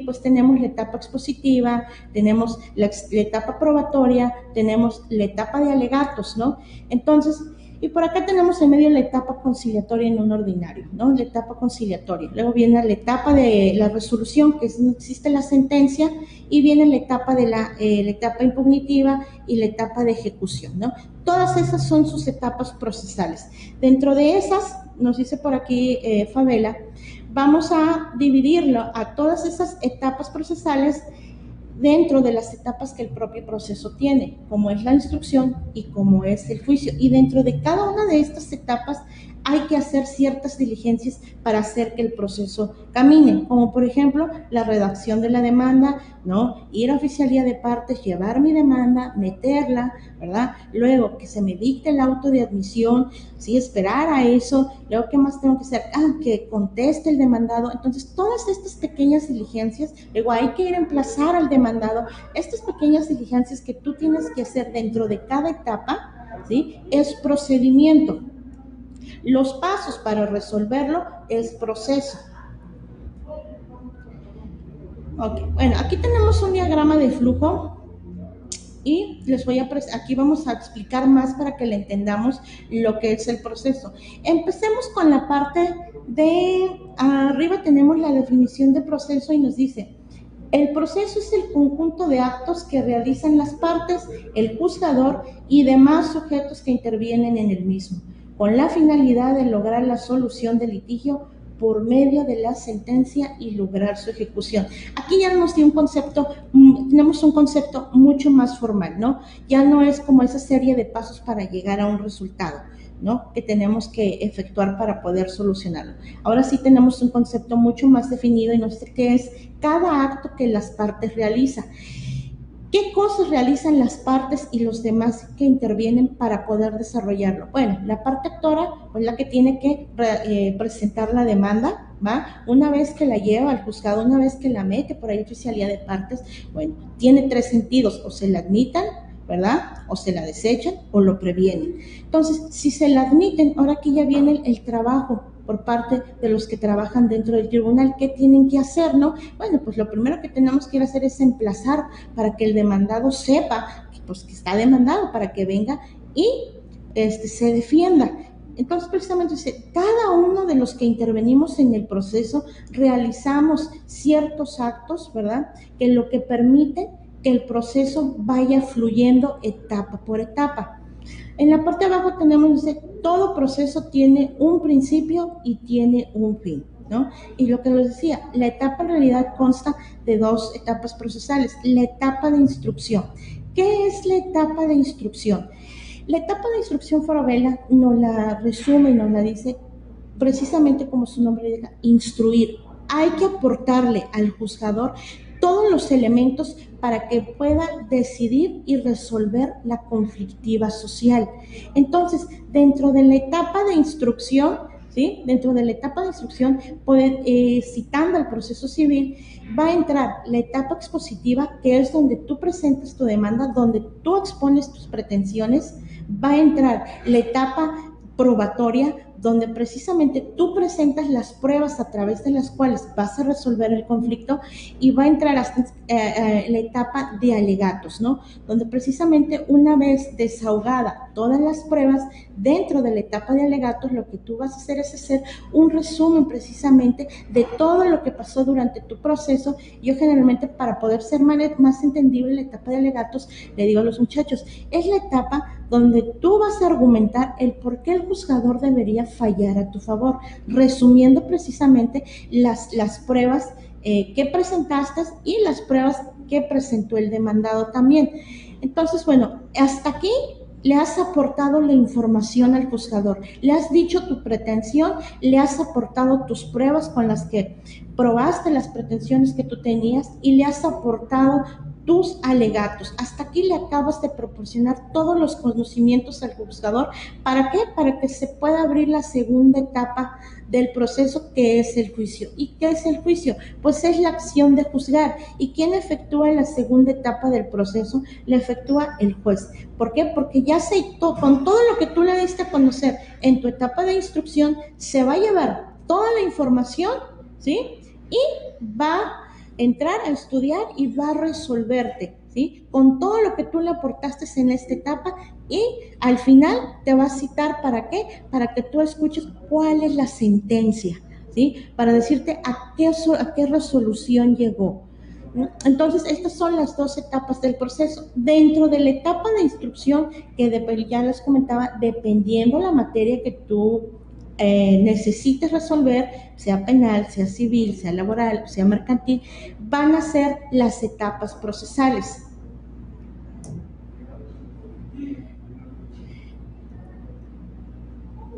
pues tenemos la etapa expositiva, tenemos la etapa probatoria, tenemos la etapa de alegatos, ¿no? Entonces, Y por acá tenemos en medio la etapa conciliatoria en un ordinario, ¿no? La etapa conciliatoria. Luego viene la etapa de la resolución, que es no existe la sentencia, y viene la etapa de la etapa impugnativa y la etapa de ejecución, ¿no? Todas esas son sus etapas procesales. Dentro de esas, nos dice por aquí Favela, vamos a dividirlo a todas esas etapas procesales dentro de las etapas que el propio proceso tiene, como es la instrucción y como es el juicio. Y dentro de cada una de estas etapas hay que hacer ciertas diligencias para hacer que el proceso camine, como por ejemplo la redacción de la demanda, ¿no? Ir a oficialía de partes, llevar mi demanda, meterla, ¿verdad? Luego que se me dicte el auto de admisión, ¿sí? Esperar a eso, luego ¿qué más tengo que hacer? Que conteste el demandado. Entonces todas estas pequeñas diligencias, luego hay que ir a emplazar al demandado. Estas pequeñas diligencias que tú tienes que hacer dentro de cada etapa, ¿sí? Es procedimiento. Los pasos para resolverlo es proceso. Okay. Bueno, aquí tenemos un diagrama de flujo y aquí vamos a explicar más para que le entendamos lo que es el proceso. Empecemos con la parte de arriba, tenemos la definición de proceso y nos dice: el proceso es el conjunto de actos que realizan las partes, el juzgador y demás sujetos que intervienen en el mismo, con la finalidad de lograr la solución del litigio por medio de la sentencia y lograr su ejecución. Aquí ya tenemos un concepto mucho más formal, ¿no? Ya no es como esa serie de pasos para llegar a un resultado, ¿no? Que tenemos que efectuar para poder solucionarlo. Ahora sí tenemos un concepto mucho más definido y nos dice que es cada acto que las partes realizan. ¿Qué cosas realizan las partes y los demás que intervienen para poder desarrollarlo? Bueno, la parte actora es la que tiene que presentar la demanda, ¿va? Una vez que la lleva al juzgado, una vez que la mete por ahí oficialía de partes, bueno, tiene tres sentidos: o se la admitan, ¿verdad? O se la desechan o lo previenen. Entonces, si se la admiten, ahora aquí ya viene el trabajo por parte de los que trabajan dentro del tribunal. ¿Qué tienen que hacer, no? Bueno, pues lo primero que tenemos que ir a hacer es emplazar para que el demandado sepa pues, que está demandado, para que venga y se defienda. Entonces, precisamente, cada uno de los que intervenimos en el proceso realizamos ciertos actos, ¿verdad? Que lo que permite que el proceso vaya fluyendo etapa por etapa. En la parte de abajo tenemos, todo proceso tiene un principio y tiene un fin, ¿no? Y lo que les decía, la etapa en realidad consta de dos etapas procesales. La etapa de instrucción. ¿Qué es la etapa de instrucción? La etapa de instrucción, Favela nos la resume y nos la dice precisamente como su nombre dice, instruir. Hay que aportarle al juzgador todos los elementos para que pueda decidir y resolver la conflictiva social. Entonces, dentro de la etapa de instrucción, ¿sí? Dentro de la etapa de instrucción, citando al proceso civil, va a entrar la etapa expositiva, que es donde tú presentas tu demanda, donde tú expones tus pretensiones. Va a entrar la etapa probatoria, donde precisamente tú presentas las pruebas a través de las cuales vas a resolver el conflicto, y va a entrar hasta la etapa de alegatos, ¿no? Donde precisamente una vez desahogada todas las pruebas, dentro de la etapa de alegatos, lo que tú vas a hacer es hacer un resumen precisamente de todo lo que pasó durante tu proceso. Yo generalmente, para poder ser más entendible la etapa de alegatos, le digo a los muchachos, es la etapa donde tú vas a argumentar el por qué el juzgador debería fallar a tu favor, resumiendo precisamente las pruebas que presentaste y las pruebas que presentó el demandado también. Entonces, bueno, hasta aquí le has aportado la información al juzgador, le has dicho tu pretensión, le has aportado tus pruebas con las que probaste las pretensiones que tú tenías y le has aportado tus alegatos. Hasta aquí le acabas de proporcionar todos los conocimientos al juzgador. ¿Para qué? Para que se pueda abrir la segunda etapa del proceso, que es el juicio. ¿Y qué es el juicio? Pues es la acción de juzgar. ¿Y quién efectúa la segunda etapa del proceso? La efectúa el juez. ¿Por qué? Porque ya con todo lo que tú le diste a conocer en tu etapa de instrucción, se va a llevar toda la información, ¿sí? Y va a entrar a estudiar y va a resolverte, ¿sí? Con todo lo que tú le aportaste en esta etapa y al final te va a citar ¿para qué? Para que tú escuches cuál es la sentencia, ¿sí? Para decirte a qué resolución llegó. Entonces, estas son las dos etapas del proceso. Dentro de la etapa de instrucción, que ya les comentaba, dependiendo la materia que tú necesites resolver, sea penal, sea civil, sea laboral, sea mercantil, van a ser las etapas procesales.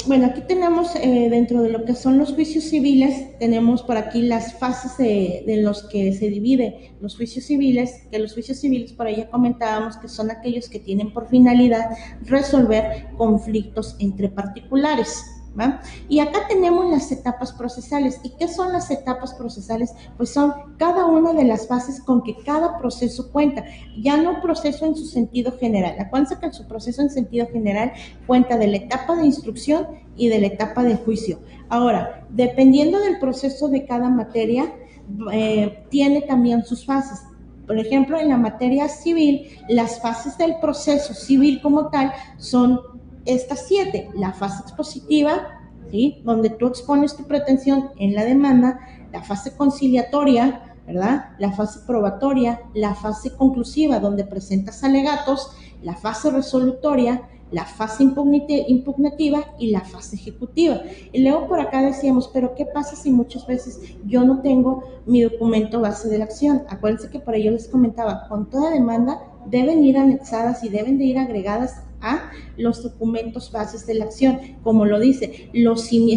Bueno, aquí tenemos dentro de lo que son los juicios civiles, tenemos por aquí las fases de los que se divide los juicios civiles, que los juicios civiles por ahí ya comentábamos que son aquellos que tienen por finalidad resolver conflictos entre particulares. ¿Va? Y acá tenemos las etapas procesales. ¿Y qué son las etapas procesales? Pues son cada una de las fases con que cada proceso cuenta. Ya no proceso en su sentido general. Acuérdense que su proceso en sentido general cuenta de la etapa de instrucción y de la etapa de juicio. Ahora, dependiendo del proceso de cada materia, tiene también sus fases. Por ejemplo, en la materia civil, las fases del proceso civil como tal son estas 7, la fase expositiva, ¿sí? Donde tú expones tu pretensión en la demanda, la fase conciliatoria, ¿verdad? La fase probatoria, la fase conclusiva, donde presentas alegatos, la fase resolutoria, la fase impugnativa y la fase ejecutiva. Y luego por acá decíamos, pero ¿qué pasa si muchas veces yo no tengo mi documento base de la acción? Acuérdense que por ello les comentaba, con toda demanda deben ir anexadas y deben de ir agregadas a los documentos bases de la acción. Como lo dice,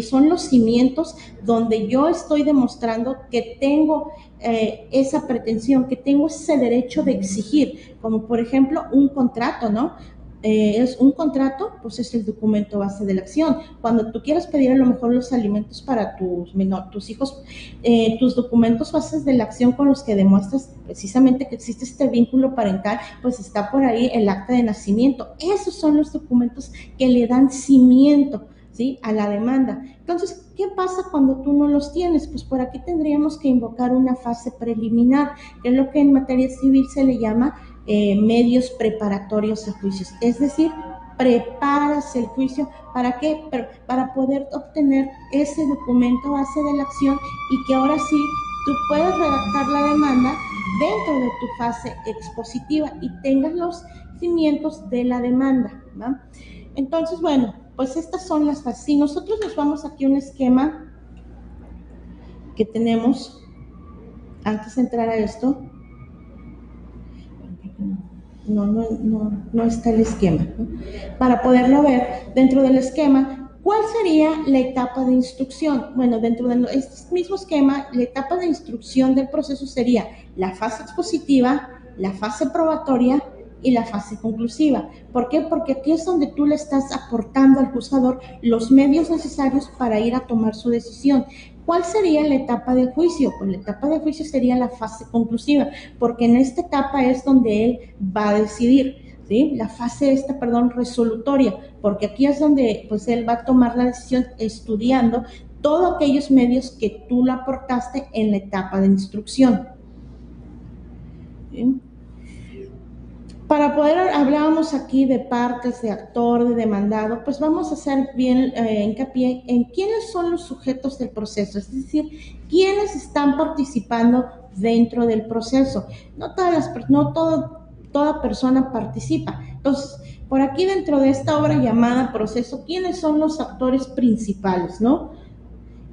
son los cimientos donde yo estoy demostrando que tengo esa pretensión, que tengo ese derecho de exigir, como por ejemplo un contrato, ¿no? Es un contrato, pues es el documento base de la acción. Cuando tú quieras pedir a lo mejor los alimentos para tus hijos, tus documentos bases de la acción con los que demuestras precisamente que existe este vínculo parental, pues está por ahí el acta de nacimiento. Esos son los documentos que le dan cimiento, ¿sí? A la demanda. Entonces, ¿qué pasa cuando tú no los tienes? Pues por aquí tendríamos que invocar una fase preliminar, que es lo que en materia civil se le llama medios preparatorios a juicios. Es decir, preparas el juicio, ¿para qué? Para poder obtener ese documento base de la acción y que ahora sí tú puedas redactar la demanda dentro de tu fase expositiva y tengas los cimientos de la demanda, ¿va? Entonces, bueno, pues estas son las fases. Si nosotros nos vamos aquí a un esquema que tenemos, antes de entrar a esto, no está el esquema, ¿no? Para poderlo ver, dentro del esquema, ¿cuál sería la etapa de instrucción? Bueno, dentro de este mismo esquema, la etapa de instrucción del proceso sería la fase expositiva, la fase probatoria y la fase conclusiva. ¿Por qué? Porque aquí es donde tú le estás aportando al juzgador los medios necesarios para ir a tomar su decisión. ¿Cuál sería la etapa de juicio? Pues la etapa de juicio sería la fase conclusiva, porque en esta etapa es donde él va a decidir, ¿sí? La fase resolutoria, porque aquí es donde pues él va a tomar la decisión estudiando todos aquellos medios que tú le aportaste en la etapa de instrucción. ¿Sí? Para poder, hablábamos aquí de partes, de actor, de demandado, pues vamos a hacer bien hincapié en quiénes son los sujetos del proceso, es decir, quiénes están participando dentro del proceso. Toda persona participa. Entonces, por aquí dentro de esta obra llamada proceso, ¿quiénes son los actores principales, no?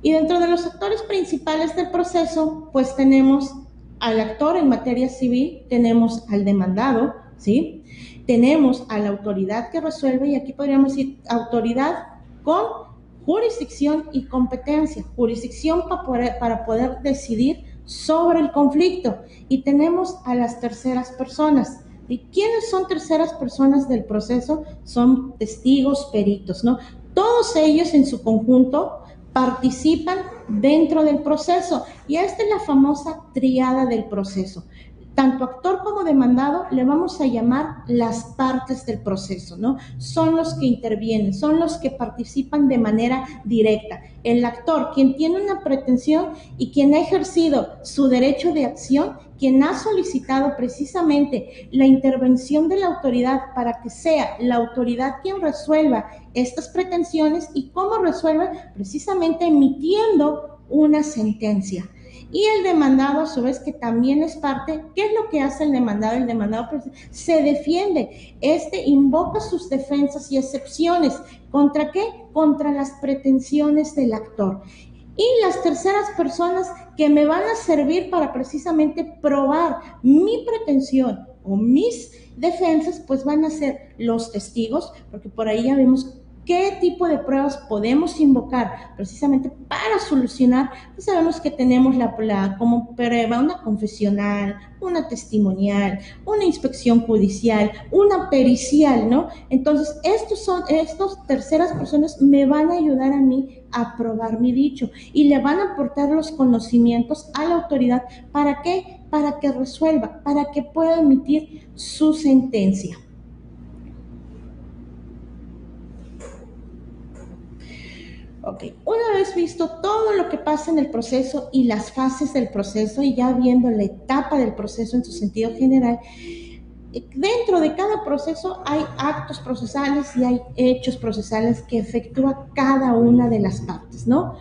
Y dentro de los actores principales del proceso, pues tenemos al actor en materia civil, tenemos al demandado, ¿sí? Tenemos a la autoridad que resuelve, y aquí podríamos decir autoridad con jurisdicción y competencia. Jurisdicción para poder decidir sobre el conflicto. Y tenemos a las terceras personas. ¿Y quiénes son terceras personas del proceso? Son testigos, peritos, ¿no? Todos ellos en su conjunto participan dentro del proceso. Y esta es la famosa tríada del proceso. Tanto actor como demandado le vamos a llamar las partes del proceso, ¿no? Son los que intervienen, son los que participan de manera directa. El actor, quien tiene una pretensión y quien ha ejercido su derecho de acción, quien ha solicitado precisamente la intervención de la autoridad para que sea la autoridad quien resuelva estas pretensiones. ¿Y cómo resuelve? Precisamente emitiendo una sentencia. Y el demandado, a su vez, que también es parte, ¿qué es lo que hace el demandado? El demandado se defiende, invoca sus defensas y excepciones. ¿Contra qué? Contra las pretensiones del actor. Y las terceras personas que me van a servir para precisamente probar mi pretensión o mis defensas, pues van a ser los testigos, porque por ahí ya vemos qué tipo de pruebas podemos invocar precisamente para solucionar. Pues sabemos que tenemos como prueba una confesional, una testimonial, una inspección judicial, una pericial, ¿no? Entonces, estos terceras personas me van a ayudar a mí a probar mi dicho y le van a aportar los conocimientos a la autoridad. ¿Para qué? Para que resuelva, para que pueda emitir su sentencia. Ok, una vez visto todo lo que pasa en el proceso y las fases del proceso, y ya viendo la etapa del proceso en su sentido general, dentro de cada proceso hay actos procesales y hay hechos procesales que efectúa cada una de las partes, ¿no?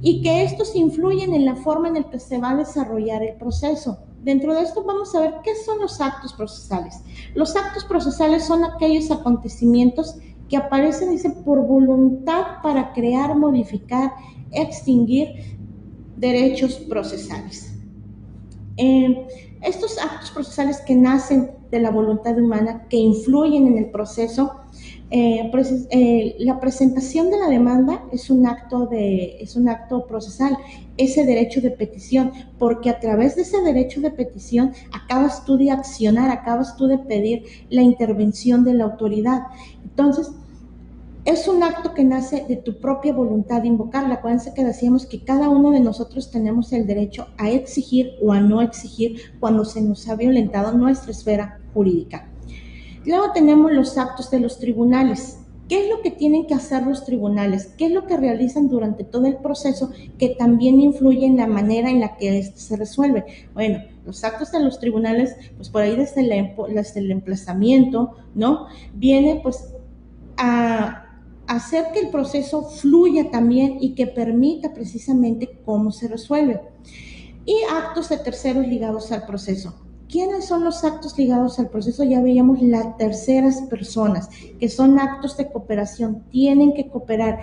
Y que estos influyen en la forma en la que se va a desarrollar el proceso. Dentro de esto vamos a ver qué son los actos procesales. Los actos procesales son aquellos acontecimientos que aparecen, dice, por voluntad para crear, modificar, extinguir derechos procesales. Estos actos procesales que nacen de la voluntad humana, que influyen en el proceso, la presentación de la demanda es un acto procesal, ese derecho de petición, porque a través de ese derecho de petición acabas tú de accionar, acabas tú de pedir la intervención de la autoridad. Entonces, es un acto que nace de tu propia voluntad de invocarla. Acuérdense que decíamos que cada uno de nosotros tenemos el derecho a exigir o a no exigir cuando se nos ha violentado nuestra esfera jurídica. Luego tenemos los actos de los tribunales. ¿Qué es lo que tienen que hacer los tribunales? ¿Qué es lo que realizan durante todo el proceso que también influye en la manera en la que se resuelve? Bueno, los actos de los tribunales, pues por ahí desde el emplazamiento, ¿no? Viene pues a hacer que el proceso fluya también y que permita precisamente cómo se resuelve. Y actos de terceros ligados al proceso. ¿Quiénes son los actos ligados al proceso? Ya veíamos las terceras personas, que son actos de cooperación. Tienen que cooperar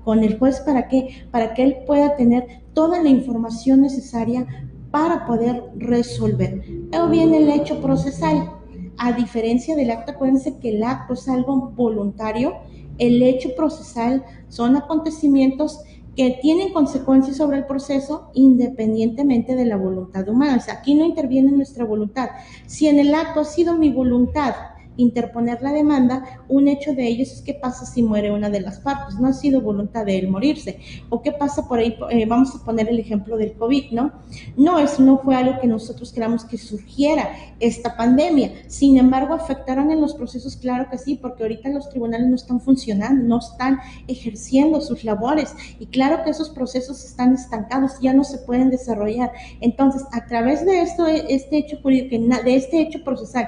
con el juez, ¿para qué? Para que él pueda tener toda la información necesaria para poder resolver. Luego viene el hecho procesal. A diferencia del acto, acuérdense que el acto es algo voluntario. El hecho procesal son acontecimientos que tienen consecuencias sobre el proceso independientemente de la voluntad humana. O sea, aquí no interviene nuestra voluntad. Si en el acto ha sido mi voluntad interponer la demanda, un hecho de ellos es qué pasa si muere una de las partes, no ha sido voluntad de él morirse, o qué pasa por ahí, vamos a poner el ejemplo del COVID, ¿no? No, eso no fue algo que nosotros queramos que surgiera esta pandemia, sin embargo, afectaron en los procesos, claro que sí, porque ahorita los tribunales no están funcionando, no están ejerciendo sus labores, y claro que esos procesos están estancados, ya no se pueden desarrollar. Entonces, a través de este hecho jurídico, de este hecho procesal,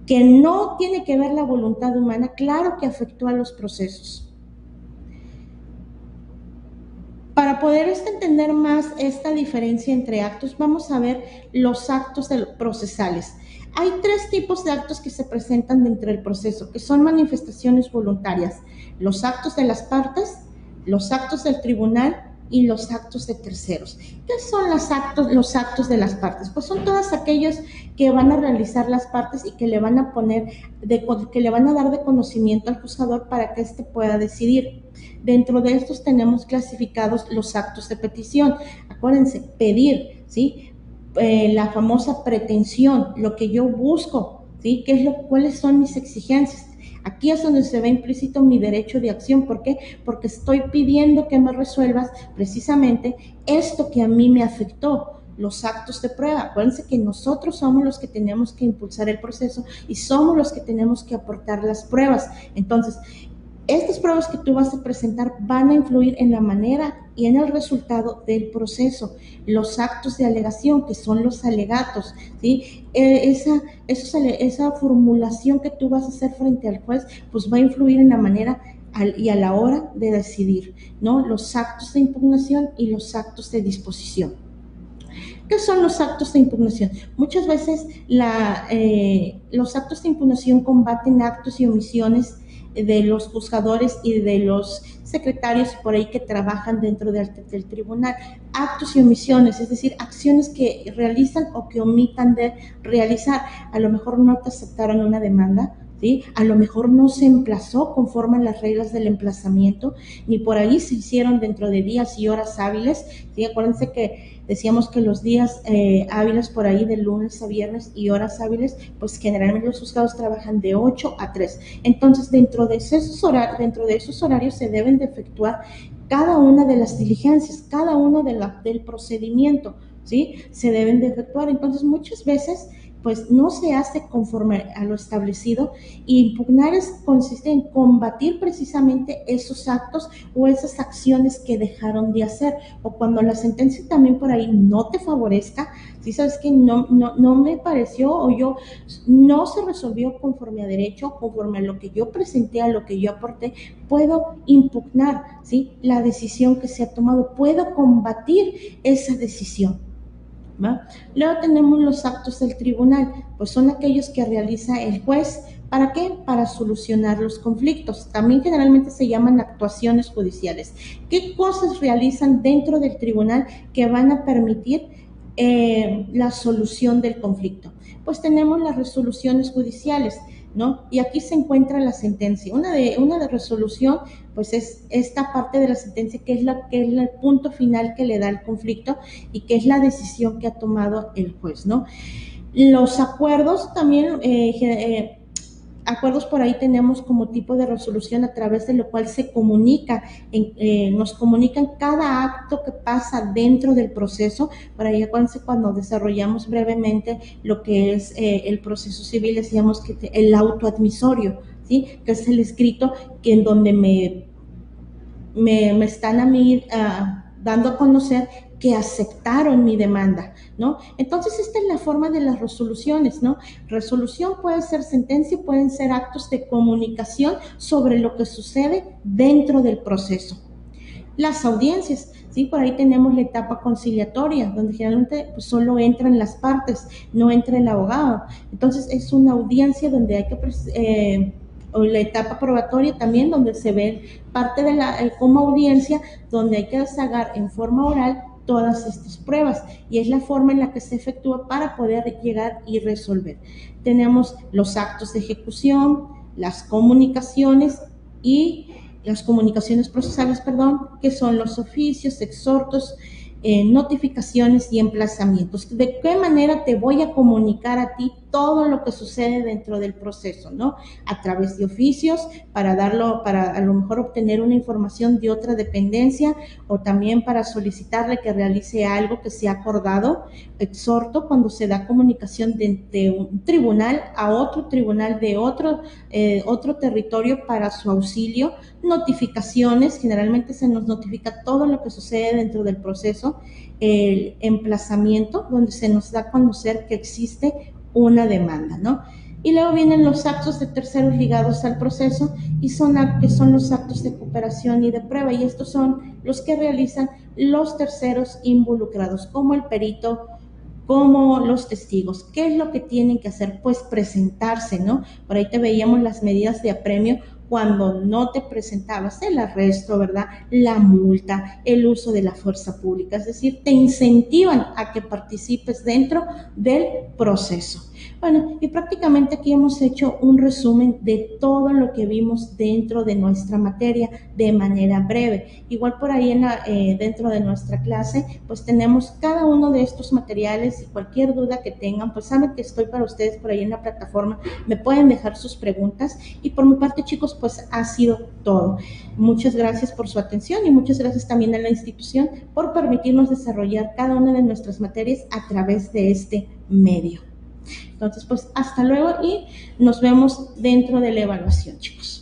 que no tiene que ver la voluntad humana, claro que afectó a los procesos. Para poder entender más esta diferencia entre actos, vamos a ver los actos procesales. Hay tres tipos de actos que se presentan dentro del proceso, que son manifestaciones voluntarias: los actos de las partes, los actos del tribunal y los actos de terceros. ¿Qué son los actos de las partes? Pues son todos aquellos que van a realizar las partes y que le van a que le van a dar de conocimiento al juzgador para que éste pueda decidir. Dentro de estos tenemos clasificados los actos de petición. Acuérdense, pedir, ¿sí? La famosa pretensión, lo que yo busco, ¿sí? ¿Cuáles son mis exigencias? Aquí es donde se ve implícito mi derecho de acción. ¿Por qué? Porque estoy pidiendo que me resuelvas precisamente esto que a mí me afectó. Los actos de prueba. Acuérdense que nosotros somos los que tenemos que impulsar el proceso y somos los que tenemos que aportar las pruebas. Entonces, Estas pruebas que tú vas a presentar van a influir en la manera y en el resultado del proceso. Los actos de alegación, que son los alegatos, ¿sí? Esa formulación que tú vas a hacer frente al juez, pues va a influir en la manera y a la hora de decidir, ¿no? Los actos de impugnación y los actos de disposición. ¿Qué son los actos de impugnación? Muchas veces los actos de impugnación combaten actos y omisiones de los juzgadores y de los secretarios por ahí que trabajan dentro del tribunal. Actos y omisiones, es decir, acciones que realizan o que omitan de realizar. A lo mejor no te aceptaron una demanda, ¿sí? A lo mejor no se emplazó conforme a las reglas del emplazamiento, ni por ahí se hicieron dentro de días y horas hábiles, ¿sí? Acuérdense que decíamos que los días hábiles por ahí de lunes a viernes y horas hábiles, pues generalmente los juzgados trabajan de 8 a 3. Entonces, dentro de esos horarios se deben de efectuar cada una de las diligencias, cada uno del procedimiento, ¿sí? Se deben de efectuar. Entonces, muchas veces pues no se hace conforme a lo establecido, y impugnar consiste en combatir precisamente esos actos o esas acciones que dejaron de hacer, o cuando la sentencia también por ahí no te favorezca, si sabes que no me pareció o yo no se resolvió conforme a derecho, conforme a lo que yo presenté, a lo que yo aporté, puedo impugnar, ¿sí? La decisión que se ha tomado, puedo combatir esa decisión. ¿Va? Luego tenemos los actos del tribunal, pues son aquellos que realiza el juez. ¿Para qué? Para solucionar los conflictos. También generalmente se llaman actuaciones judiciales. ¿Qué cosas realizan dentro del tribunal que van a permitir la solución del conflicto? Pues tenemos las resoluciones judiciales, ¿no? Y aquí se encuentra la sentencia. Una de resolución, pues es esta parte de la sentencia que es el punto final que le da el conflicto y que es la decisión que ha tomado el juez, ¿no? Los acuerdos también, acuerdos por ahí tenemos como tipo de resolución a través de lo cual se comunica, nos comunican cada acto que pasa dentro del proceso. Por ahí acuérdense cuando desarrollamos brevemente lo que es el proceso civil, decíamos que el autoadmisorio, ¿sí? Que es el escrito que en donde me están a mí dando a conocer que aceptaron mi demanda, ¿no? Entonces, esta es la forma de las resoluciones, ¿no? Resolución puede ser sentencia, pueden ser actos de comunicación sobre lo que sucede dentro del proceso. Las audiencias, ¿sí? Por ahí tenemos la etapa conciliatoria, donde generalmente pues, solo entran las partes, no entra el abogado. Entonces, es una audiencia donde hay que o la etapa probatoria también, donde se ve parte de como audiencia, donde hay que desahogar en forma oral todas estas pruebas, y es la forma en la que se efectúa para poder llegar y resolver. Tenemos los actos de ejecución, las comunicaciones procesales, que son los oficios, exhortos, notificaciones y emplazamientos. ¿De qué manera te voy a comunicar a ti todo lo que sucede dentro del proceso, ¿no? A través de oficios, para a lo mejor obtener una información de otra dependencia, o también para solicitarle que realice algo que se ha acordado. Exhorto, cuando se da comunicación de un tribunal a otro tribunal de otro territorio para su auxilio. Notificaciones, generalmente se nos notifica todo lo que sucede dentro del proceso. El emplazamiento, donde se nos da a conocer que existe una demanda, ¿no? Y luego vienen los actos de terceros ligados al proceso, y son los actos de cooperación y de prueba, y estos son los que realizan los terceros involucrados, como el perito, como los testigos. ¿Qué es lo que tienen que hacer? Pues presentarse, ¿no? Por ahí te veíamos las medidas de apremio cuando no te presentabas: el arresto, ¿verdad? La multa, el uso de la fuerza pública, es decir, te incentivan a que participes dentro del proceso. Bueno, y prácticamente aquí hemos hecho un resumen de todo lo que vimos dentro de nuestra materia de manera breve. Igual por ahí dentro de nuestra clase, pues tenemos cada uno de estos materiales, y cualquier duda que tengan, pues saben que estoy para ustedes por ahí en la plataforma, me pueden dejar sus preguntas, y por mi parte, chicos, pues ha sido todo. Muchas gracias por su atención, y muchas gracias también a la institución por permitirnos desarrollar cada una de nuestras materias a través de este medio. Entonces, pues hasta luego, y nos vemos dentro de la evaluación, chicos.